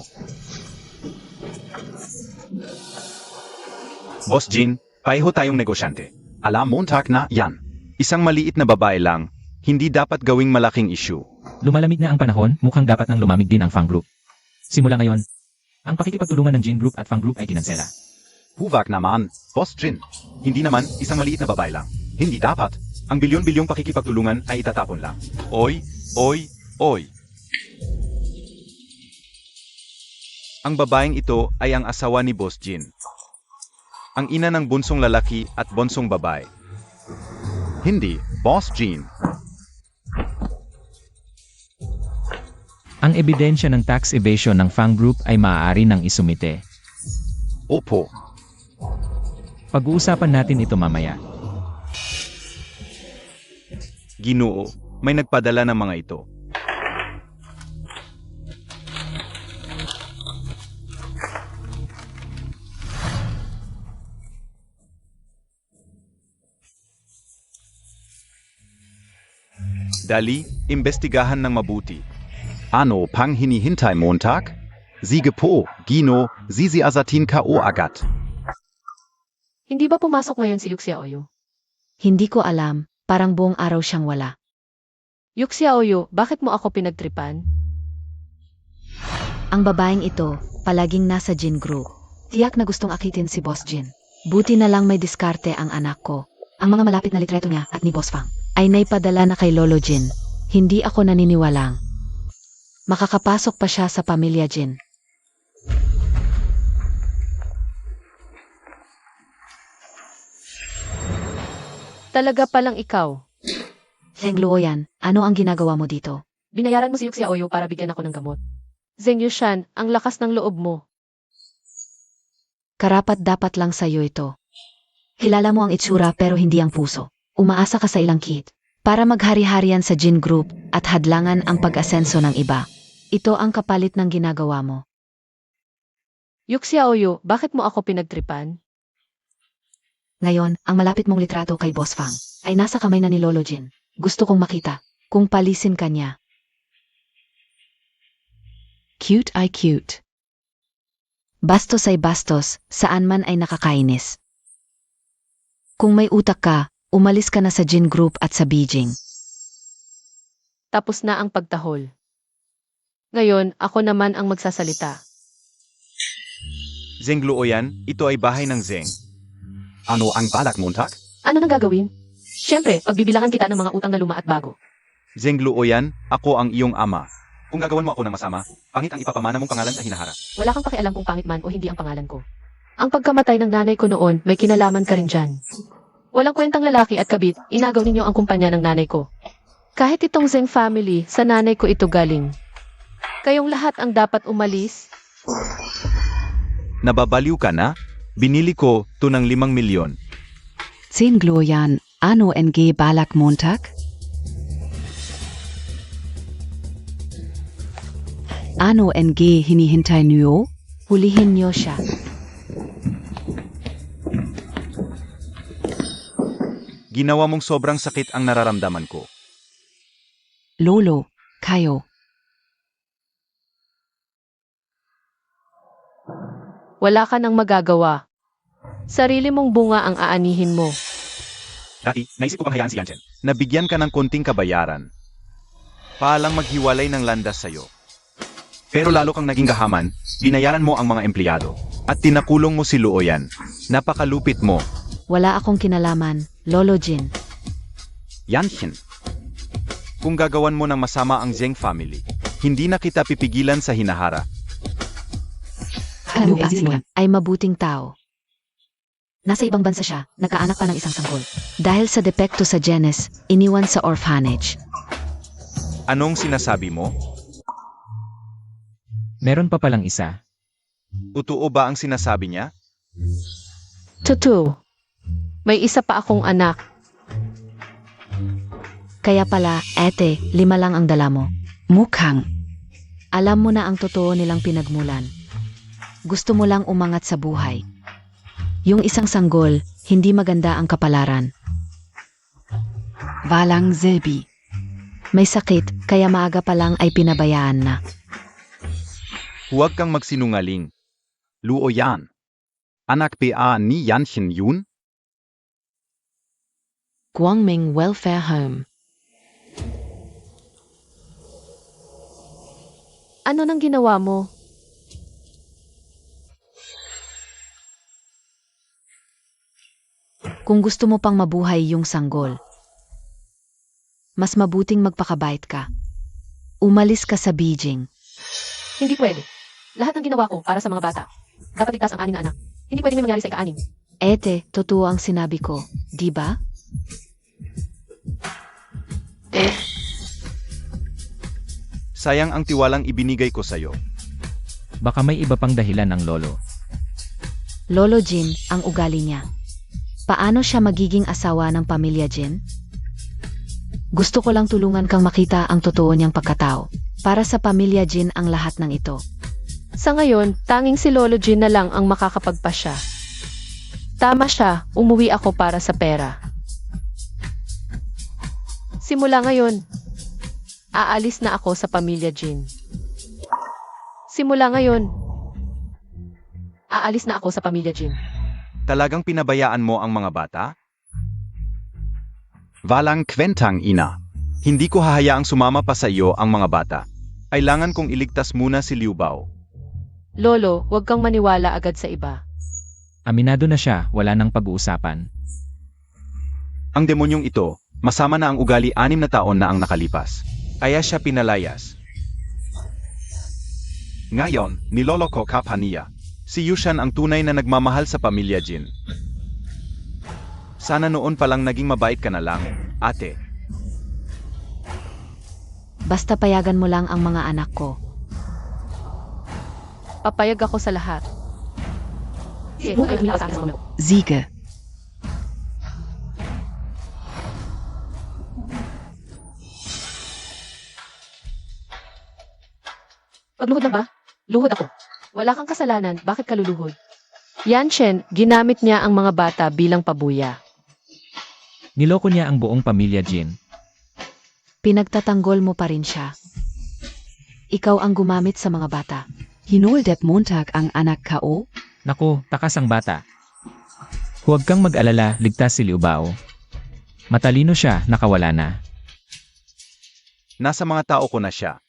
Boss Jin, pareho tayong negosyante. Alam mo, tak na yan. Isang maliit na babae lang, hindi dapat gawing malaking issue. Lumalamig na ang panahon, mukhang dapat nang lumamig din ang Fang Group. Simula ngayon, ang pakikipagtulungan ng Jin Group at Fang Group ay kinansela. Huwag naman, Boss Jin. Hindi naman, isang maliit na babae lang. Hindi dapat. Ang bilyon-bilyong pakikipagtulungan ay itatapon lang. Oy. Ang babaeng ito ay ang asawa ni Boss Jin. Ang ina ng bunsong lalaki at bunsong babae. Hindi, Boss Jin. Ang ebidensya ng tax evasion ng Fang Group ay maaari nang isumite. Opo. Pag-uusapan natin ito mamaya. Ginoo, may nagpadala ng mga ito. Dali, imbestigahan ng mabuti. Ano pang hinihintay Montag? Sige po, Gino, Zizi Azatin K.O. agad. Hindi ba pumasok ngayon si Yu Xiaoyu? Hindi ko alam, parang buong araw siyang wala. Yu Xiaoyu, bakit mo ako pinagtripan? Ang babaeng ito, palaging nasa Jin Group. Tiyak na gustong akitin si Boss Jin. Buti na lang may diskarte ang anak ko. Ang mga malapit na litreto niya at ni Boss Fang ay naipadala na kay Lolo Jin. Hindi ako naniniwalang makakapasok pa siya sa pamilya Jin. Talaga palang ikaw. Zeng Luoyan, ano ang ginagawa mo dito? Binayaran mo si Yu Xiaoyu para bigyan ako ng gamot. Zeng Yushan, ang lakas ng loob mo. Karapat dapat lang sa'yo ito. Kilala mo ang itsura pero hindi ang puso. Umaasa ka sa ilang kit para maghari-harian sa Jin Group at hadlangan ang pag-asenso ng iba. Ito ang kapalit ng ginagawa mo. Yu Xiaoyu, bakit mo ako pinagtripan? Ngayon, ang malapit mong litrato kay Boss Fang ay nasa kamay na ni Lolo Jin. Gusto kong makita kung palisin ka niya. Cute ay cute. Bastos ay bastos, saan man ay nakakainis. Kung may utak ka, umalis ka na sa Jin Group at sa Beijing. Tapos na ang pagtahol. Ngayon, ako naman ang magsasalita. Zeng Luoyan, ito ay bahay ng Zeng. Ano ang balak Montag? Ano nang gagawin? Siyempre, pagbibilangan kita ng mga utang na luma at bago. Zeng Luoyan, ako ang iyong ama. Kung gagawan mo ako ng masama, pangit ang ipapamana mong pangalan sa hinaharap. Wala kang pakialam kung pangit man o hindi ang pangalan ko. Ang pagkamatay ng nanay ko noon, may kinalaman ka rin dyan. Walang kwentang lalaki at kabit, inagaw ninyo ang kumpanya ng nanay ko. Kahit itong Zeng family, sa nanay ko ito galing. Kayong lahat ang dapat umalis. Nababaliw ka na? Binili ko to ng 5 milyon. 10 Glorian, Ano NG Balak Montag? Ano NG hinihintay niyo? Hulihin niyo siya. Ginawa mong sobrang sakit ang nararamdaman ko. Lolo, kayo. Wala ka nang magagawa. Sarili mong bunga ang aanihin mo. Dati, naisip ko bang hayaan si Yanchen. Nabigyan ka ng konting kabayaran. Paalang maghiwalay ng landas sa'yo. Pero lalo kang naging gahaman, binayaran mo ang mga empleyado. At tinakulong mo si Luoyan. Napakalupit mo. Wala akong kinalaman, Lolo Jin. Yanchen. Kung gagawan mo ng masama ang Zeng family, hindi na kita pipigilan sa hinahara. Ano ba Ay mabuting tao. Nasa ibang bansa siya, nagkaanak pa ng isang sanggol. Dahil sa depekto sa genes, iniwan sa orphanage. Anong sinasabi mo? Meron pa palang isa. Totoo ba ang sinasabi niya? Tutu. May isa pa akong anak. Kaya pala, ete, 5 lang ang dala mo. Mukhang. Alam mo na ang totoo nilang pinagmulan. Gusto mo lang umangat sa buhay. Yung isang sanggol, hindi maganda ang kapalaran. Walang Silbi. May sakit, kaya maaga pa lang ay pinabayaan na. Huwag kang magsinungaling. Luoyan. Anak PA ni Yanchen yun? Guangming Welfare Home. Ano nang ginawa mo? Kung gusto mo pang mabuhay yung sanggol, mas mabuting magpakabait ka. Umalis ka sa Beijing. Hindi pwede. Lahat ng ginawa ko para sa mga bata. Dapat ligtas ang 6 na anak. Hindi pwede may mangyari sa ika-6. Ete, totoo ang sinabi ko, di ba? Sayang ang tiwalang ibinigay ko sa'yo. Baka may iba pang dahilan ng lolo. Lolo Jin, ang ugali niya. Paano siya magiging asawa ng pamilya Jin? Gusto ko lang tulungan kang makita ang totoo niyang pagkatao. Para sa pamilya Jin ang lahat ng ito. Sa ngayon, tanging si Lolo Jin na lang ang makakapagpasya. Tama siya, umuwi ako para sa pera. Simula ngayon, aalis na ako sa pamilya Jin. Simula ngayon, aalis na ako sa pamilya Jin. Talagang pinabayaan mo ang mga bata? Walang kwentang ina. Hindi ko hahayaang sumama pa sa iyo ang mga bata. Kailangan kong iligtas muna si Liu Bao. Lolo, huwag kang maniwala agad sa iba. Aminado na siya, wala nang pag-uusapan. Ang demonyong ito, masama na ang ugali 6 na taon na ang nakalipas. Kaya siya pinalayas. Ngayon, niloloko ka pa niya. Si Yushan ang tunay na nagmamahal sa pamilya Jin. Sana noon palang naging mabait ka na lang, ate. Basta payagan mo lang ang mga anak ko. Papayag ako sa lahat. Siege. Pagluhod na ba? Luhod ako. Wala kang kasalanan, bakit ka luluhod? Yanchen, ginamit niya ang mga bata bilang pabuya. Niloko niya ang buong pamilya Jin. Pinagtatanggol mo pa rin siya. Ikaw ang gumamit sa mga bata. Hinoldep Montag ang anak kao? Naku, takas ang bata. Huwag kang mag-alala, ligtas si Liu Bao. Matalino siya, nakawala na. Nasa mga tao ko na siya.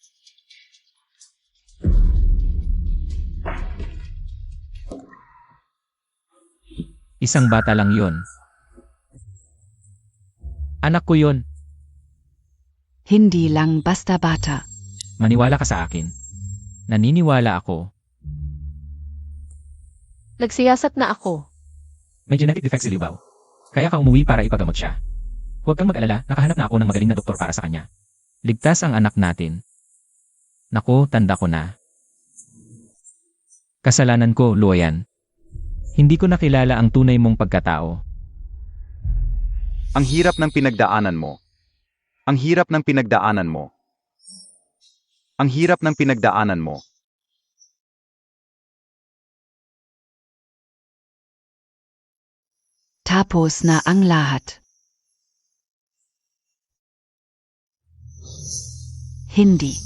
Isang bata lang yon. Anak ko yon. Hindi lang basta bata. Maniwala ka sa akin. Naniniwala ako. Nagsiyasat na ako. May genetic defect si Liu Bao. Kaya ka umuwi para ipagamot siya. Huwag kang mag-alala, nakahanap na ako ng magaling na doktor para sa kanya. Ligtas ang anak natin. Naku, tanda ko na. Kasalanan ko, Luoyan. Hindi ko nakilala ang tunay mong pagkatao. Ang hirap ng pinagdaanan mo. Ang hirap ng pinagdaanan mo. Ang hirap ng pinagdaanan mo. Tapos na ang lahat. Hindi.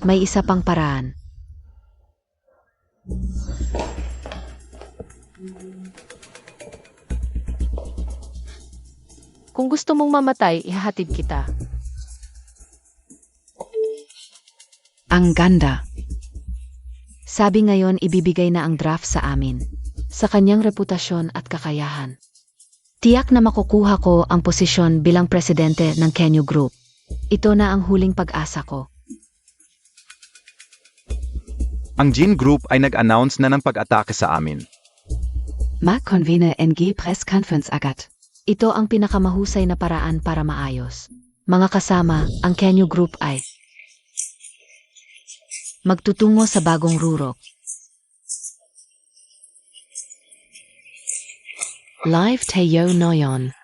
May isa pang paraan. Kung gusto mong mamatay, ihahatid kita. Ang ganda. Sabi ngayon ibibigay na ang draft sa amin. Sa kanyang reputasyon at kakayahan. Tiyak na makukuha ko ang posisyon bilang presidente ng Kenyu Group. Ito na ang huling pag-asa ko. Ang Jin Group ay nag-announce na ng pag-atake sa amin. Mag-convene NG Press Conference agad. Ito ang pinakamahusay na paraan para maayos. Mga kasama, ang Kenyu Group ay magtutungo sa bagong rurok. Live Tayo Noyon.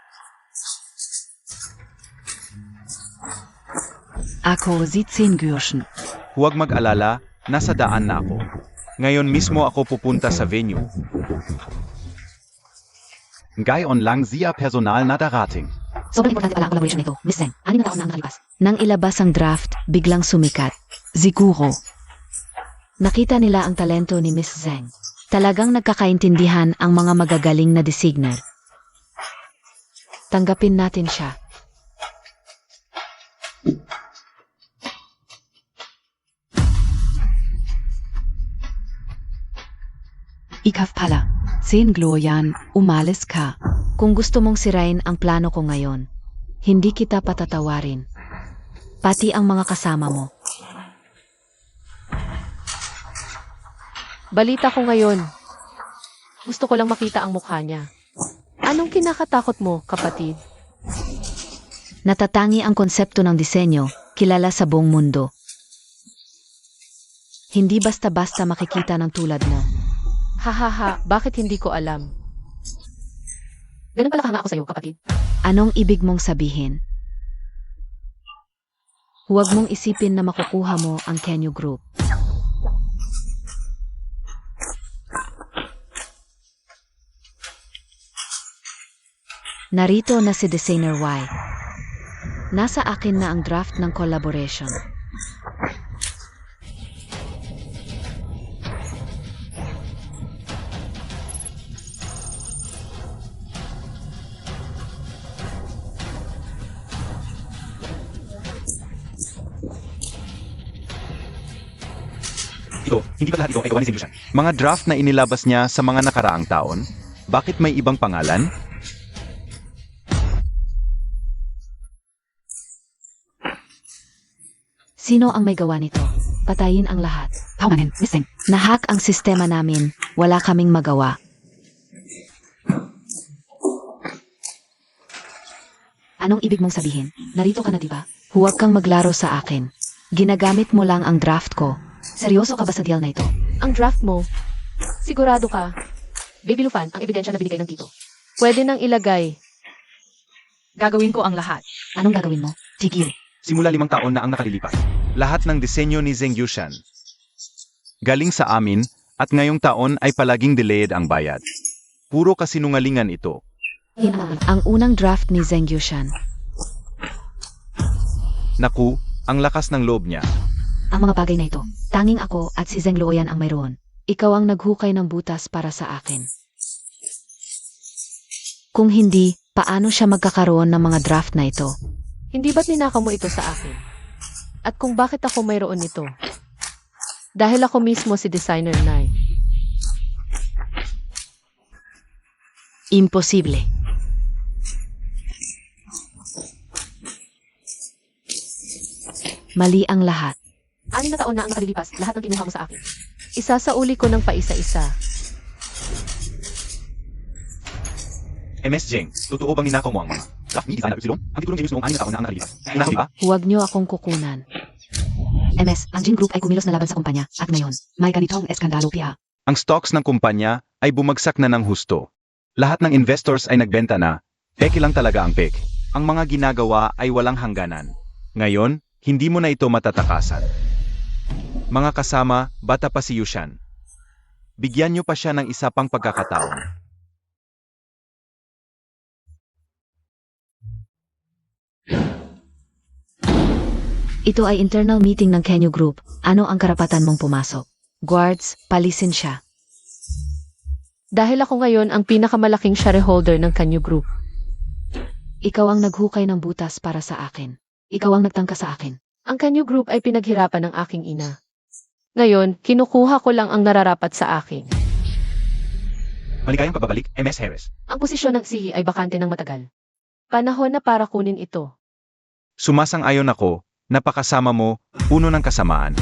Ako 17 Gürschen. Huwag mag-alala, nasa daan na ako. Ngayon mismo ako pupunta sa venue. Gayon lang siya personal na darating. Sobrang importante pala ang collaboration nito, Miss Zeng. 6 na taon na ang nakalipas. Nang ilabas ang draft, biglang sumikat. Siguro. Nakita nila ang talento ni Miss Zeng. Talagang nagkakaintindihan ang mga magagaling na designer. Tanggapin natin siya. Ikaf pala. 10 Gloyan, umalis ka. Kung gusto mong sirain ang plano ko ngayon, hindi kita patatawarin. Pati ang mga kasama mo. Balita ko ngayon. Gusto ko lang makita ang mukha niya. Anong kinakatakot mo, kapatid? Natatangi ang konsepto ng disenyo, kilala sa buong mundo. Hindi basta-basta makikita ng tulad mo. Hahaha, bakit hindi ko alam? Ganun pala ka nga ako sa'yo, kapatid. Anong ibig mong sabihin? Huwag mong isipin na makukuha mo ang Kenyu Group. Narito na si Designer Y. Nasa akin na ang draft ng collaboration. Ito, hindi ba lahat ito ay gawa ni Zeng Yushan? Mga draft na inilabas niya sa mga nakaraang taon, bakit may ibang pangalan? Sino ang may gawa nito? Patayin ang lahat. Paumanin, Miss Zeng. Nahack ang sistema namin, wala kaming magawa. Anong ibig mong sabihin? Narito ka na diba? Huwag kang maglaro sa akin. Ginagamit mo lang ang draft ko. Seryoso ka ba sa deal na ito? Ang draft mo, sigurado ka. Baby Lufan, ang ebidensya na binigay ng tito. Pwede nang ilagay. Gagawin ko ang lahat. Anong gagawin mo? Tigil. Simula 5 taon na ang nakalilipas. Lahat ng disenyo ni Zeng Yushan. Galing sa amin, at ngayong taon ay palaging delayed ang bayad. Puro kasinungalingan ito. Ang unang draft ni Zeng Yushan. Naku, ang lakas ng loob niya. Ang mga bagay na ito, tanging ako at si Zeng Luoyan ang mayroon. Ikaw ang naghukay ng butas para sa akin. Kung hindi, paano siya magkakaroon ng mga draft na ito? Hindi ba't ninakaw mo ito sa akin? At kung bakit ako mayroon nito? Dahil ako mismo si Designer Nye. Imposible. Mali ang lahat. 6 na taon na ang nakalilipas, lahat ng kinuha mo sa akin. Isasauli ko ng paisa-isa. MS Jeng, totoo bang ninakaw mo ang mga staff ni Designer Ypsilon? Ang titulong Genius noong 6 na taon na ang nakalipas. Ninakaw ba? Huwag niyo akong kukunan. MS, ang Jin Group ay kumilos na laban sa kumpanya, at ngayon, may ganitong eskandalo piya. Ang stocks ng kumpanya ay bumagsak na ng husto. Lahat ng investors ay nagbenta na. Peke lang talaga ang pek. Ang mga ginagawa ay walang hangganan. Ngayon, hindi mo na ito matatakasan. Mga kasama, bata pa si Yushan. Bigyan niyo pa siya ng isa pang pagkakataon. Ito ay internal meeting ng Kenyo Group. Ano ang karapatan mong pumasok? Guards, palisin siya. Dahil ako ngayon ang pinakamalaking shareholder ng Kanyo Group. Ikaw ang naghukay ng butas para sa akin. Ikaw ang nagtangka sa akin. Ang Kanyo Group ay pinaghirapan ng aking ina. Ngayon, kinukuha ko lang ang nararapat sa akin. Maligayang pagbabalik, MS Harris. Ang posisyon ng CEO ay bakante ng matagal. Panahon na para kunin ito. Sumasang-ayon ako, napakasama mo, puno ng kasamaan.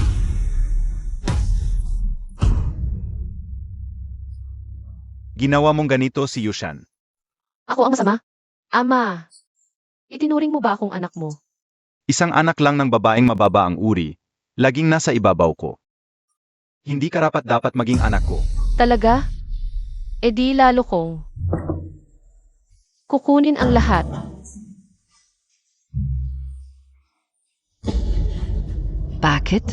Ginawa mong ganito si Yushan. Ako ang masama? Ama, itinuring mo ba akong anak mo? Isang anak lang ng babaeng mababa ang uri, laging nasa ibabaw ko. Hindi karapat-dapat maging anak ko. Talaga? E di lalo kong kukunin ang lahat. Bakit?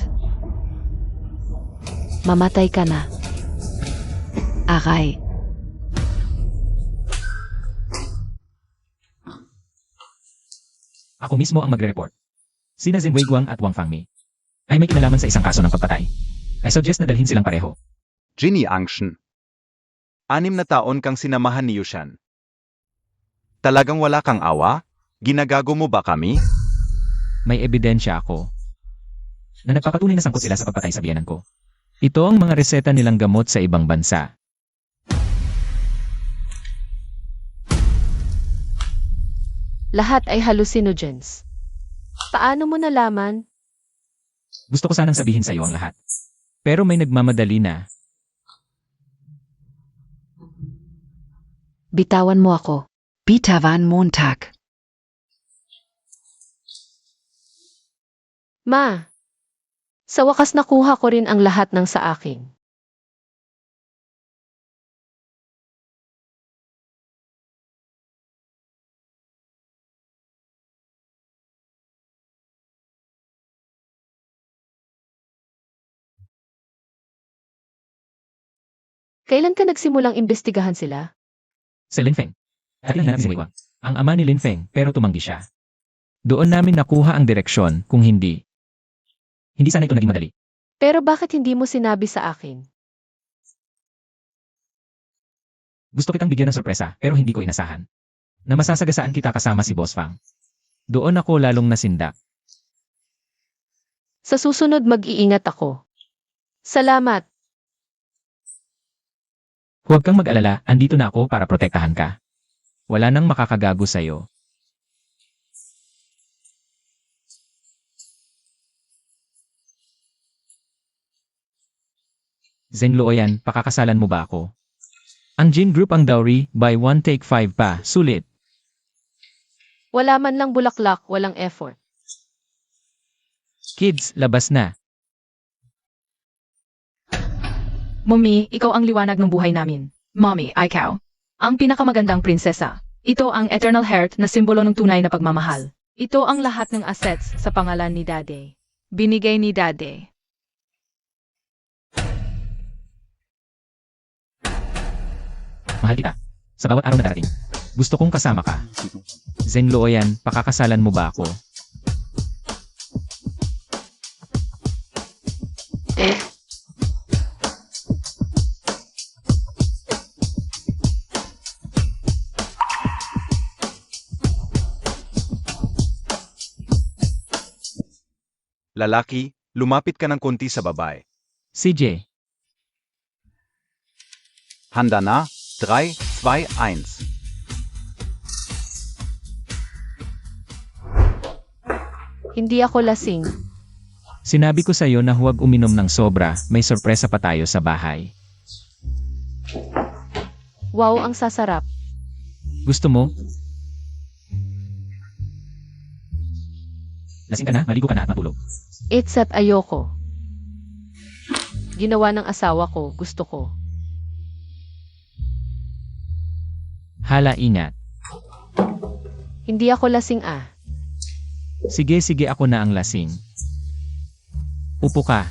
Mamatay ka na. Aray. Ako mismo ang magre-report. Sina Zin Weiguang at Wang Fangmi ay may kinalaman sa isang kaso ng pagpatay. I suggest na dalhin silang pareho. Ginny Angshan. 6 na taon kang sinamahan ni Yushan. Talagang wala kang awa? Ginagago mo ba kami? May ebidensya ako na nagpapatunay na sangkot sila sa pagpatay sa biyenan ko. Ito ang mga reseta nilang gamot sa ibang bansa. Lahat ay hallucinogens. Paano mo nalaman? Gusto ko sanang sabihin sa iyo ang lahat. Pero may nagmamadali na. Bitawan mo ako. Bitawan Montag. Ma, sa wakas nakuha ko rin ang lahat ng sa akin. Kailan ka nagsimulang imbestigahan sila? Si Lin Feng. At hinahanap si Weiguang. Ang ama ni Lin Feng, pero tumanggi siya. Doon namin nakuha ang direksyon, kung hindi. Hindi sana ito naging madali. Pero bakit hindi mo sinabi sa akin? Gusto kitang bigyan ng sorpresa, pero hindi ko inasahan. Na masasagasaan kita kasama si Boss Fang. Doon ako lalong nasindak. Sa susunod mag-iingat ako. Salamat. Huwag kang mag-alala, andito na ako para protektahan ka. Wala nang makakagago sa'yo. Zeng Luoyan, pakakasalan mo ba ako? Ang Jin Group ang dowry, by 1 take 5 pa, sulit. Wala man lang bulaklak, walang effort. Kids, labas na. Mommy, ikaw ang liwanag ng buhay namin. Mommy, ikaw. Ang pinakamagandang prinsesa. Ito ang eternal heart na simbolo ng tunay na pagmamahal. Ito ang lahat ng assets sa pangalan ni Daddy. Binigay ni Daddy. Mahal kita. Sa bawat araw na darating. Gusto kong kasama ka. Zeng Luoyan, pakakasalan mo ba ako? Lalaki, lumapit ka ng konti sa babae. CJ, Handa na? 3, 2, 1. Hindi ako lasing. sinabi ko sa'yo na huwag uminom ng sobra, may sorpresa pa tayo sa bahay. Wow, ang sasarap. Gusto mo? Lasing ka na, maligo ka na at matulog. It's at ayoko. Ginawa ng asawa ko, gusto ko. Hala, ingat. Hindi ako lasing Sige, ako na ang lasing. Upo ka.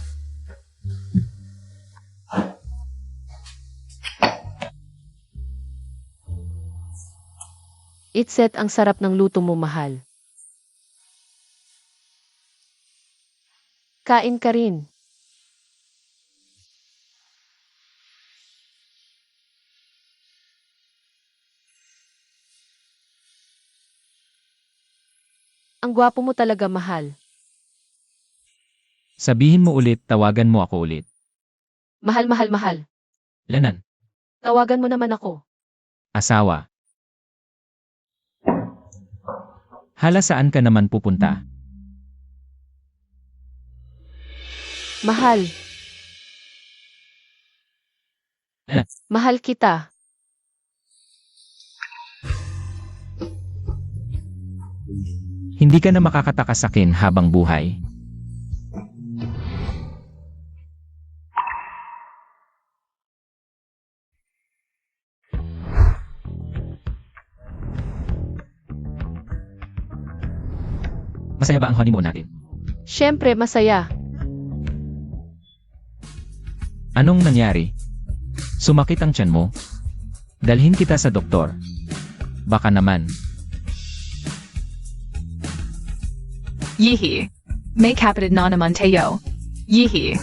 It's at ang sarap ng luto mo, mahal. Kain ka rin. Ang gwapo mo talaga, mahal. Sabihin mo ulit, tawagan mo ako ulit. Mahal, mahal, mahal. Lanan, Tawagan mo naman ako. asawa. Hala, saan ka naman pupunta? Mahal. Ano? Mahal kita. Hindi ka na makakatakas sa akin habang buhay. Masaya ba ang honeymoon natin? Siyempre, masaya. Anong nangyari? Sumakit ang tiyan mo? Dalhin kita sa doktor. Baka naman. Yihi. May kapatid na naman tayo. Yihi.